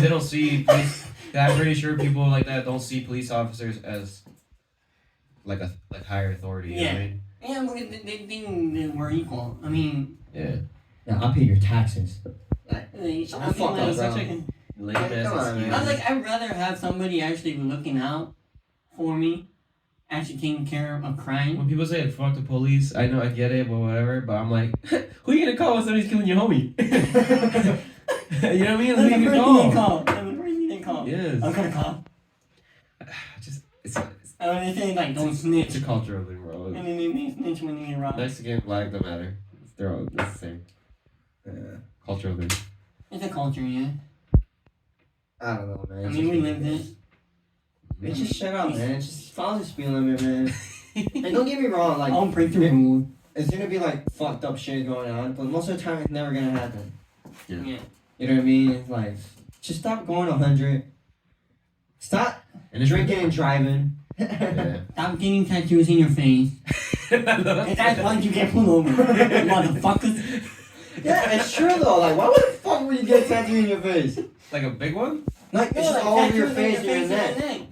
don't see police. I'm pretty sure people like that don't see police officers as like higher authority. You know what I mean? Yeah, but they think that we're equal. I mean, Yeah. Yeah, I'll pay your taxes. I fuck feel up, like, bro. Lame ass Come on, excuse. man. I was like, I'd rather have somebody actually looking out for me, actually taking care of a crime. When people say fuck the police, I know I get it, but whatever. But I'm like, who are you gonna call when somebody's killing your homie? You know what I mean? Who That's the you first gonna thing they call? call. That's the first thing they call. Yes. I'm gonna call. It's And they say like, don't snitch. a cultural thing, bro. And then they snitch when they get robbed. Mexican, black, don't matter. They're all it's the same. Yeah. Cultural thing. It's a culture, yeah. I don't know, man. I mean, we lived it. Man, just shut up, man. Just follow the speed limit, man. And don't get me wrong, like, I'll break the rule. it's gonna be like fucked up shit going on, but most of the time it's never gonna happen. Yeah. You know what I mean? It's like, just stop going 100. Stop And it's drinking and driving. Yeah. Stop getting tattoos in your face. And that's why you get pulled over. Motherfuckers. Yeah, it's true though. Like, why would the fuck would you get a tattoo in your face? Like a big one? Like, it's just all over your face and your neck.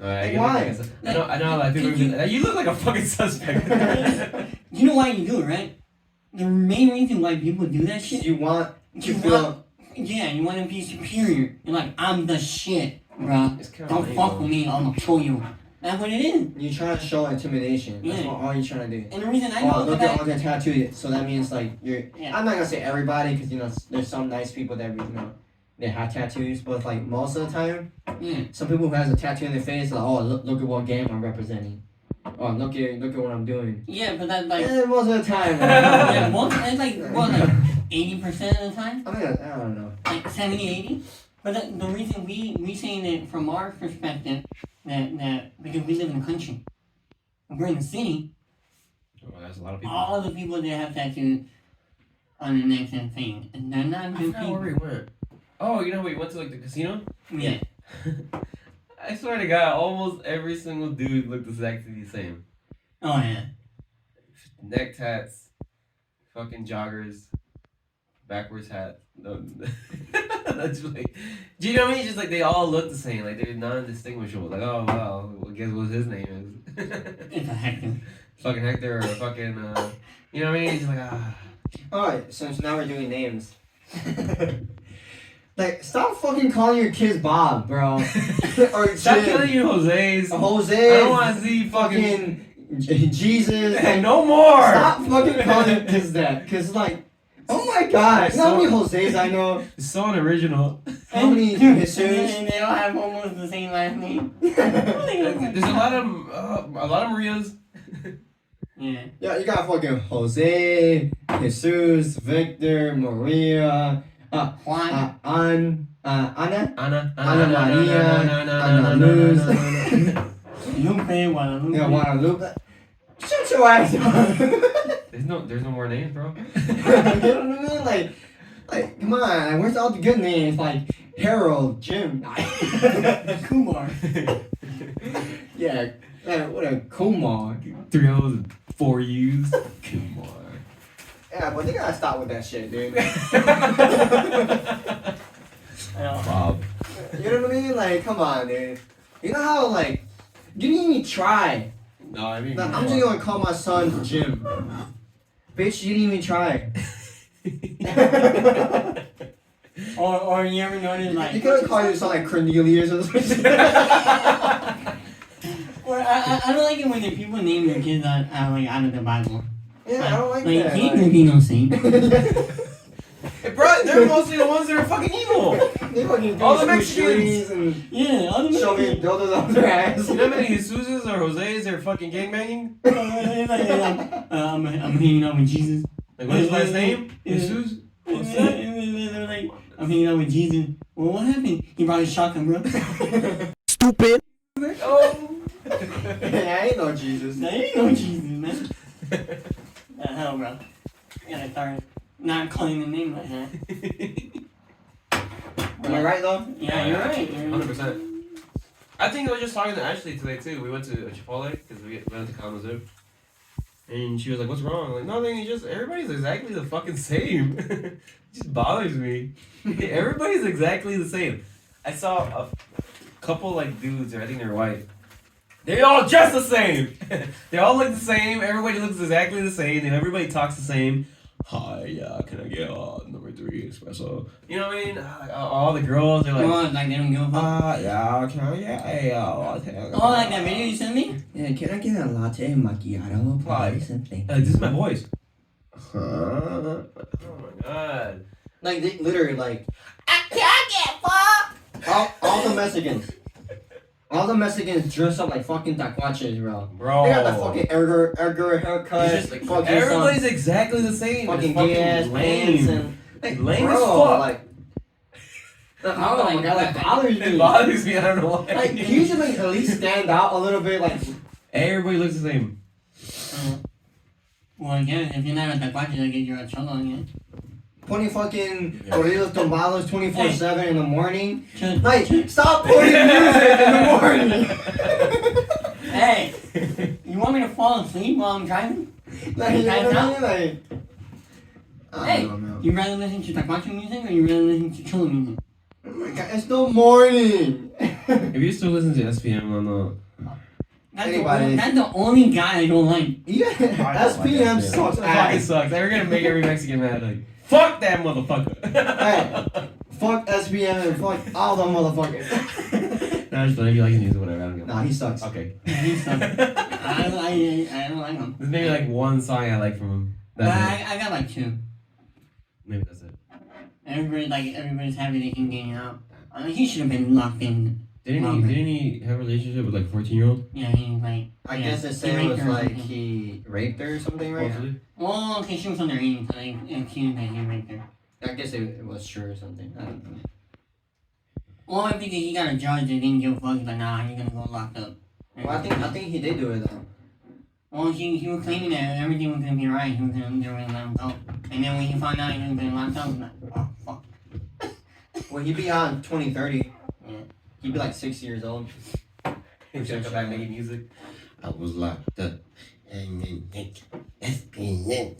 Alright, Why? I know like people you look like a fucking suspect. You know why you do it, right? The main reason why people do that shit, You want to you feel. yeah, you want to be superior. You're like, I'm the shit, bro. It's kinda Don't lame, fuck though. with me, I'm gonna show you. That's what it is. You're trying to show intimidation. That's Yeah. what all you're trying to do. And the reason I know Oh, is look that at all that tattooed. So that means like you're. Yeah. I'm not gonna say everybody because you know there's some nice people that they have tattoos, but like most of the time, yeah. some people who has a tattoo in their face like, oh look at what game I'm representing. Oh look at what I'm doing. Yeah, but that's like Yeah, most of the time. yeah, Man. most it's like what, like 80% of the time? I mean, I don't know. Like 70, 80? But the reason we saying it from our perspective that because we live in the country. If we're in the city, Oh, there's a lot of people. all the people that have tattoos on their necks and thing. And they're not I good forgot where people. we went. Oh, you know we went to like the casino? Yeah. I swear to God, almost every single dude looked exactly the same. Oh yeah. Neck tats, fucking joggers, backwards hat. No, that's like, do you know what I mean? Just like they all look the same. Like they're non-distinguishable. Like, oh wow, well, guess what his name is? It's a Hector. Fucking Hector or fucking, you know what I mean? He's like, ah. All right, since now we're doing names. Like, stop fucking calling your kids Bob, bro. Or Stop Jim. killing your Jose's. Jose. I don't want to see fucking Jesus. Hey, no more. Stop fucking calling your kids that. Cause like, oh my god. You know how many Jose's I know? It's so unoriginal. How many And Jesus? they all have almost the same last name. There's a lot of Marias. Yeah. Yeah, you got fucking Jose, Jesus, Victor, Maria, Juan. Ana Ana Ana Luz. Lupe, Guadalupe. Yeah, Guadalupe. Shut your ass up. There's no more names, bro. You know what I mean? Like, come on, where's all the good names? Like Harold, Jim, Kumar. yeah, what a Kumar. 3 O's and 4 U's. Come on. Yeah, but they gotta stop with that shit, dude. Bob. You know what I mean? Like, come on, dude. You know how, like, you didn't even try. No, I mean. Like, I'm just gonna call my son Jim. Bitch, you didn't even try. Or you ever notice You like, could've called your son like Cornelius or something. or I don't like it when the people name their kids out of the Bible. Yeah, I don't like Like, that. he ain't gonna be no saint. Hey, bro, they're mostly the ones that are fucking evil. They fucking All the do Mexicans. trees and Yeah, all the shove me dildos up their ass. You know how many Jesuses or Jose's are fucking gangbanging? I'm hanging out with Jesus. Like, what's his last name? Jesus? They're like, I'm hanging out with Jesus. Well, what happened? He brought his shotgun, bro. Stupid. Oh. Yeah, I ain't no Jesus. That ain't no Jesus, man. The hell, bro. You gotta start not calling the name like that. Am I right though? Yeah, you're right. You're right. 100%. I think I was just talking to Ashley today too. We went to Chipotle because we went to Kalamazoo. And she was like, "What's wrong?" I'm like, nothing. It's just everybody's exactly the fucking same. It just bothers me. Everybody's exactly the same. I saw a couple like dudes, or I think they're white. They all dress the same. They all look the same. Everybody looks exactly the same, and everybody talks the same. Hi, can I get number 3 espresso? You know what I mean? All the girls are like, Oh, like they don't give a fuck. yeah, can I get a latte? Oh, like that video you sent me? Yeah, can I get a latte macchiato, please? Thank This is my voice. Huh? Oh my god. Like, they literally, like, I can't get fucked. all the Mexicans. All the Mexicans dress up like fucking tacuaches, bro. Bro. They got that fucking Edgar haircut. It's just like, fucking everybody's exactly the same. fucking It's gay ass pants lame. and like, Lame bro, as fuck. Like, I don't know, that bothers It me. bothers me, I don't know why. Like, he should like at least stand out a little bit. Like, Everybody looks the same. Well, yeah, if you're not at the quadrant, I get your cholo again. 20 fucking corridos tumbados 24/7 in the morning. Should- Like, stop putting music in the morning. Hey, you want me to fall asleep while I'm driving? Like, you know what I mean? Like, I Hey, don't know. you rather listen to taquacho music or you rather listen to cholo music? Oh my god, it's the morning. If you still listen to SPM on the... That's the only guy I don't like. Yeah, SPM sucks Fucking ass. sucks. They're gonna make every Mexican mad. Like, fuck that motherfucker. Hey, fuck SPM and fuck all the motherfuckers. No, just if you like his music, whatever. I don't give a Nah, he sucks. Okay. He sucks. I don't like him. There's maybe like one song I like from him. But That's it. I got like 2. Maybe that's it. Everybody's happy they can gang out. I mean, he should have been locked in. Didn't he have a relationship with like a 14-year-old? Yeah, he like. I yeah, guess they he say it raped was her or like something. he raped her or something, right? Supposedly? Well, okay, she was underage, so they accused that he raped her. I guess it was true or something. I don't know. Well, I think he got a judge that didn't give a fuck. He's like, nah, you're gonna go locked up. Well, I think he did do it though. Well, he was claiming that everything was gonna be right. They were gonna let him go. And then when he found out he was gonna locked up, he was like, oh fuck. Well, he'd be on 2030. Yeah. He'd be like 6 years old. He was gonna come back making music. I was locked up. SPN.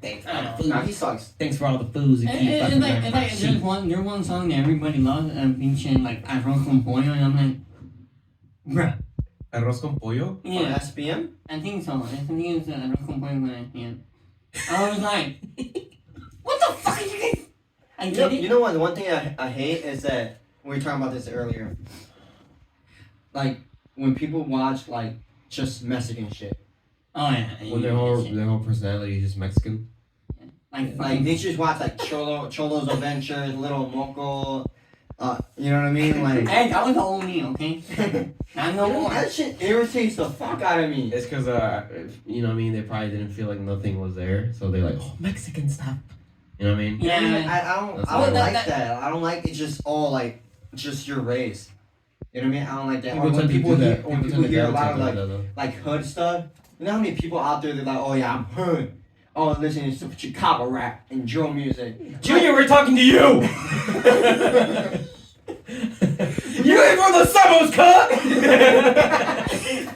Thanks Nah, he sucks. Thanks for all the foods you keep It's fucking like there's one song that everybody loves, featuring like Arroz con Pollo, and I'm like, bruh. Arroz con pollo? On Yeah, SPM? I think so. I think it's Arroz con Pollo, but yeah. I was like, what the fuck are you guys? I get it. You know what? The one thing I hate is that we were talking about this earlier. Like when people watch like just Mexican shit. Oh yeah. When their whole personality is just Mexican. Like they just watch like Cholo's Adventures, Little Moco. You know what I mean? Like. Hey, that was the old me, okay? Not no more. That shit irritates the fuck out of me. It's because you know what I mean. They probably didn't feel like nothing was there, so they're like, oh, Mexican stuff. You know what I mean? Yeah. I don't like that. I don't like it's just all like just your race. You know what I mean? I don't like that. Or when people hear a lot of like hood stuff. You know how many people out there they're like, oh yeah, I'm hood. Oh, listening to some Chicago rap and drill music. Junior, we're talking to you. You ain't from the suburbs, cut.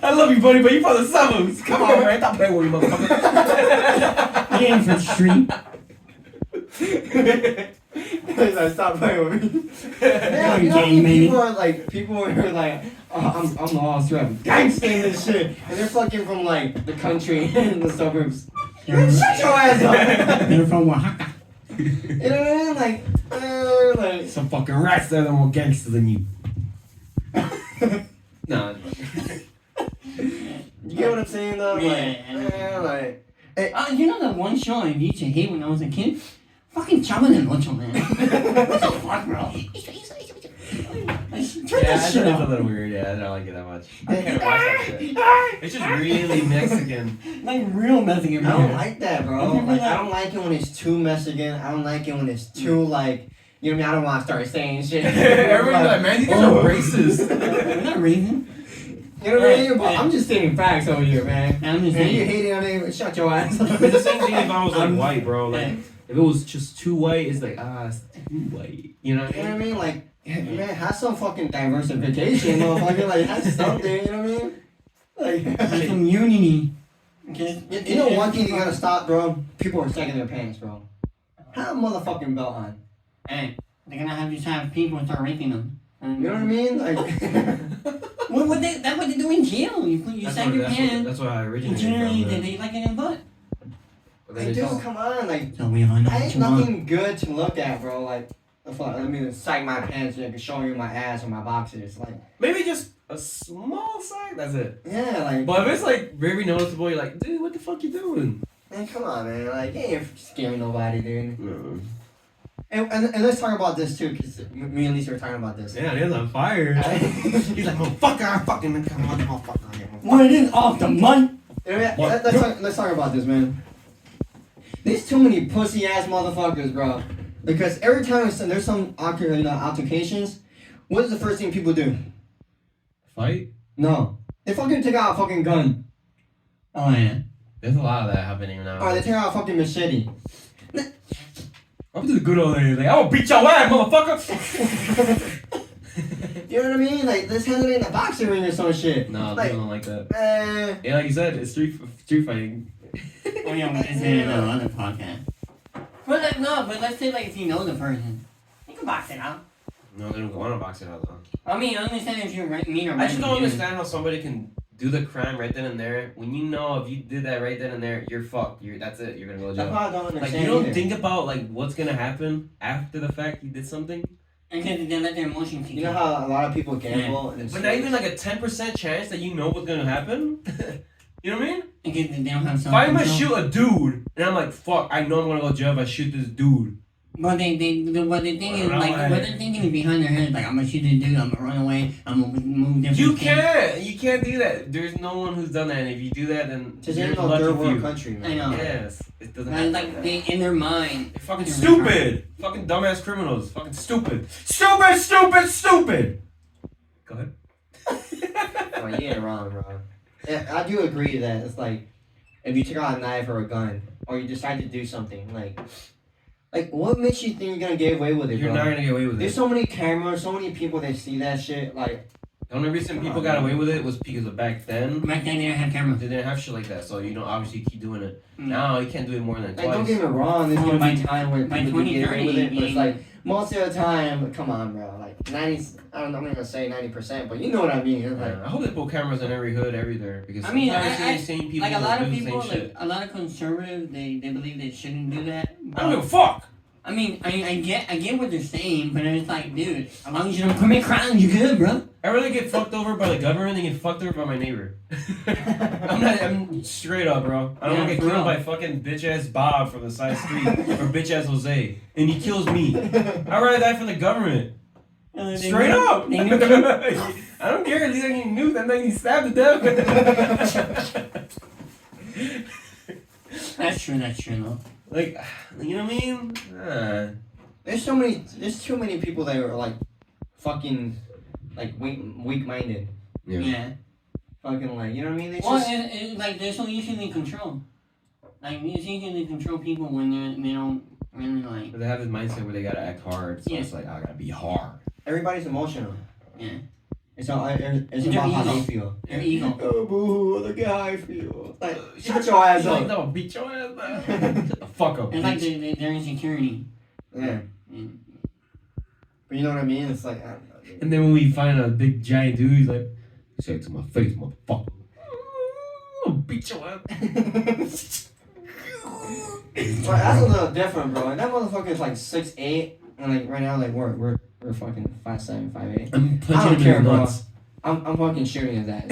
I love you, buddy, but you from the suburbs. Come on, man. Stop playing with me, motherfucker. You ain't from the street. Like, stop playing with me. Yeah, you know, people are like, oh, I'm lost, rap gangsta and this shit, and they're fucking from like the country and the suburbs. Man, shut your ass up. They're from Oaxaca. You know what I mean? Like some fucking rats that are more gangster than you. Nah. You get what I'm saying though? Yeah. Like, hey, you know that one show I used to hate when I was a kid? Fucking Chavo del Ocho, man. What the fuck, bro? Turn that shit It's a off. little weird. Yeah, I don't like it that much. I can't watch that shit. It's just really Mexican. Like real Mexican, I bro. don't like that, bro. Like, I don't like it when it's too Mexican. I don't like it when it's too like, you know what I mean? I don't want to start saying shit. Everyone's like, man, these guys are racist. We're not racist. You know what I mean? But I'm just stating facts over here, man. I'm just And you saying. hating on it, shut your ass up. It's the same thing if I was like white, bro. Like if it was just too white, it's like it's too white. You know what You I know what mean? I mean? Like, man, have some fucking diversification, motherfucker. Like, have something, you know what I mean? Like, Like some unity. Okay? you know one thing you gotta stop, bro? People are sagging their pants, bro. Have a motherfucking belt on. Hey, they're gonna have you have people start raping them. You know what I mean? Like, That's what they do in jail. You sag your pants. That's what I And originated generally, from. they like it in the butt. But like, then dude, it's- come on, like, So we all know I what ain't you want. nothing good to look at, bro. Like, the fuck, let me sag my pants and show you my ass or my boxers. Like, maybe just a small side. That's it. yeah, like, But if it's like very noticeable, you're like, dude, what the fuck you doing? man, come on, man. Like, you ain't scaring nobody, dude. No. And let's talk about this too, because me and Lisa were talking about this. Yeah, he's on fire. He's like, motherfucker, I fucking come on, motherfucker. What it is off the money? Let's talk about this, man. There's too many pussy ass motherfuckers, bro. Because every time there's some altercations, what is the first thing people do? Fight? No, they fucking take out a fucking gun, Oh yeah. There's a lot of that happening now. or they take out a fucking machete. I'm just a good old lady. Like, I will beat your ass, motherfucker. You know what I mean? Like, let's handle it in a boxing ring or some shit. No, like, people don't like that. man. Yeah, like you said, it's street fighting. Oh yeah, we just did another podcast. But let's say like if you know the person, you can box it out. No, they don't want to box it out though. I mean, I understand if you're mean or I just don't understand how somebody can do the crime right then and there when you know if you did that right then and there, you're fucked. That's it. You're gonna go to That's jail. why I don't understand. Like you don't either. think about like what's gonna happen after the fact you did something. Because they let their emotions kick You know in. how a lot of people gamble and But not even like a 10% chance that you know what's gonna happen. You know what I mean? Because they don't have If I might self-control. shoot a dude and I'm like, fuck, I know I'm gonna go to jail if I shoot this dude. But what they think is Well, like right. what they're thinking is behind their head. Like I'm gonna shoot this dude. I'm gonna run away. I'm gonna move different. You things. you can't do that. There's no one who's done that. And if you do that, then Just you're ain't no lucky third for world you. country, man. I know. Yes, it doesn't. And happen like like they in their mind. They're fucking they're stupid. Fucking dumbass criminals. Fucking stupid. Stupid. Go ahead. Oh, you ain't wrong, bro. Yeah, I do agree that it's like, if you take out a knife or a gun, or you decide to do something, like what makes you think you're gonna get away with it, You're bro? not gonna get away with There's it. so many cameras, so many people that see that shit, like, The only reason people got away with it was because of back then. Back then they didn't have cameras. They didn't have shit like that, so you know obviously keep doing it. Mm. Now you can't do it more than don't twice. get me wrong, there's Oh, gonna by- be time where by people do get away with it, but it's like, most of the time, come on, bro. Like 90, I'm not gonna say 90%, but you know what I mean. It's like, I hope they put cameras in every hood, everywhere, because I mean, sometimes I the same people like a lot of do the people, same like shit. a lot of conservatives, they believe they shouldn't do that. I don't give a fuck. I mean, I get what they're saying, but it's like, dude, as long as you don't commit crimes, you're good, bro. I rather get fucked over by the government than get fucked over by my neighbor. I'm straight up, bro. I don't Yeah, want to get for killed real. by fucking bitch ass Bob from the side street or bitch ass Jose, and he kills me. I'd rather die from the government. Straight up. They knew you. I don't care. At least I get nuked. I'm not getting stabbed to death. That's true, though. Like, you know what I mean? there's too many people that are like, fucking, like weak-minded. Yeah. Fucking like, you know what I mean? They Well, just, like, they're so easily controlled. Like, it's easy to control people when they don't really, like... But they have this mindset where they gotta act hard, so Yeah. it's like, I gotta be hard. everybody's emotional. Yeah. It's about Their how ego. they feel. Their ego. Oh, boo, look at how I feel. Like, Shut shut your ass Like, up. no, beat your ass up. Shut the fuck up, It's like bitch. their insecurity. Yeah. And But you know what I mean? It's like, I don't know. And then when we find a big giant dude, he's like, say it to my face, motherfucker. I'll beat your ass. Well, that's a little different, bro. And that motherfucker is like 6'8", and like right now, like we're fucking 5'7", 5'8". I'm I punching don't him care, in the bro. nuts. I'm fucking shooting his ass.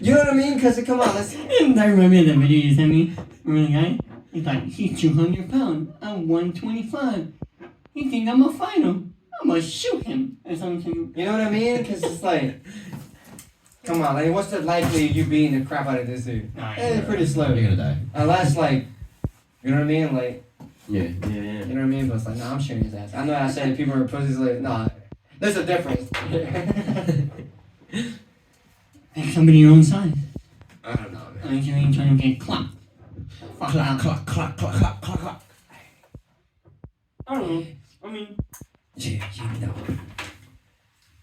You know what I mean? Cause come on, let's. I remember that video you sent me. Remember the guy? He's like, he's 200 pounds. I'm 125. He think I'm gonna fight him. I'm gonna shoot him or something. You know what I mean? Cause it's like, come on, like what's the likely you beating the crap out of this dude? It's pretty slow. You're gonna die. Unless like, you know what I mean? Like, Yeah. you know what I mean? But it's like, nah, I'm shooting his ass. I know I said people are pussies. Like, nah, there's a difference. Pick somebody your own size. I don't know, man. Unless you ain't trying to get clocked. Fuck out. Clock, clock, clock, clock, clock, clock. I don't know. I mean, Yeah, you know.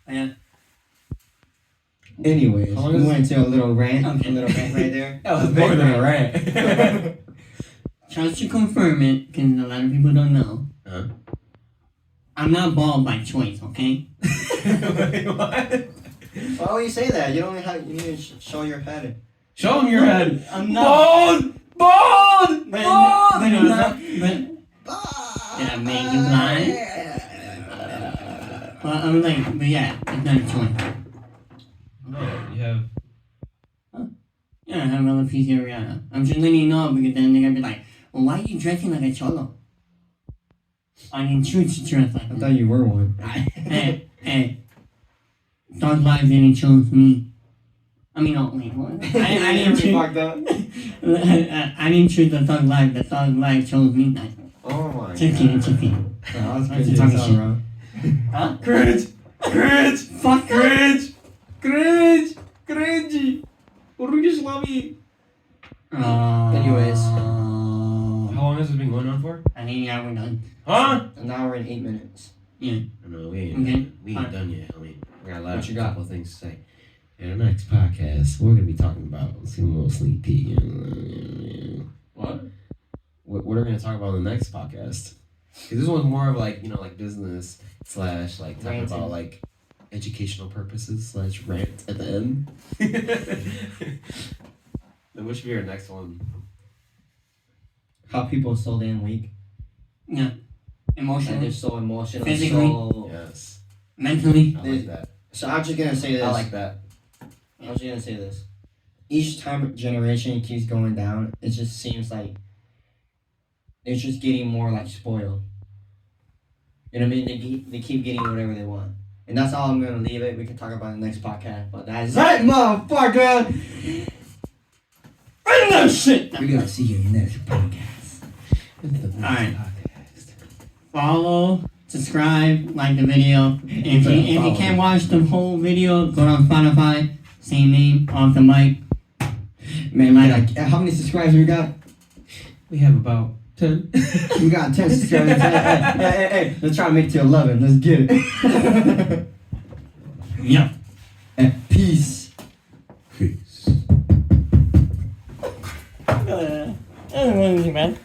yeah. Anyways, How long we is- went into a little rant. Okay. A little rant right there. That was more than a rant. Just to confirm it, because a lot of people don't know. Huh? I'm not bald by choice, okay? Wait, what? Why would you say that? You don't have. You need to show your head. Show him your head. I'm not. Bald! Bald! But Bald! I'm not. Did I make you blind? Well, I'm like, but yeah, it's not a choice. No, you have. Yeah, I have alopecia areata. I'm just letting you know because then they're gonna be like, well, why are you dressing like a cholo? I didn't choose to dress like I that. thought you were one. Hey. Thug Life didn't choose me. I mean, no, wait, what? I didn't choose. fucked up. I didn't choose the Thug Life. The Thug Life chose me. Oh my Chicken, god. chicken. That was Why pretty you talking tough, shit? bro. Huh? Cringe! Cringe! Fuck that. Cringe! Cringe! Cringy! Orange lobby! Anyways. How long has this been going on for? I think yeah, we're done. Huh? An hour and 8 minutes. No, we ain't, Okay. we ain't done yet, homie. I got a lot What of you got? couple things to say. In the next podcast, we're gonna be talking about some little sneak peek. What? What are we gonna talk about in the next podcast? Because this one's more of like, you know, like business / like talking Ranting. about like educational purposes / rant at the end. Then what should be our next one? How people are so damn weak. Yeah. And Emotionally, they're so emotional. Physically. So, Yes, mentally. I like that. so I'm just gonna say this. I like that. I'm just gonna say this. Each time generation keeps going down, it just seems like they're just getting more like spoiled. You know what I mean? They keep getting whatever they want. And that's all I'm gonna leave it. We can talk about it in the next podcast. But that's it, motherfucker! Run that shit! We're gonna see you next podcast. Alright. Follow, subscribe, like the video. If you can't watch the whole video, go on Spotify. Same name, off the mic. Man, like, how many subscribers we got? We have about 10. We got 10 subscribers. Hey, let's try to make it to 11. Let's get it. Yep. Peace. Peace. Man.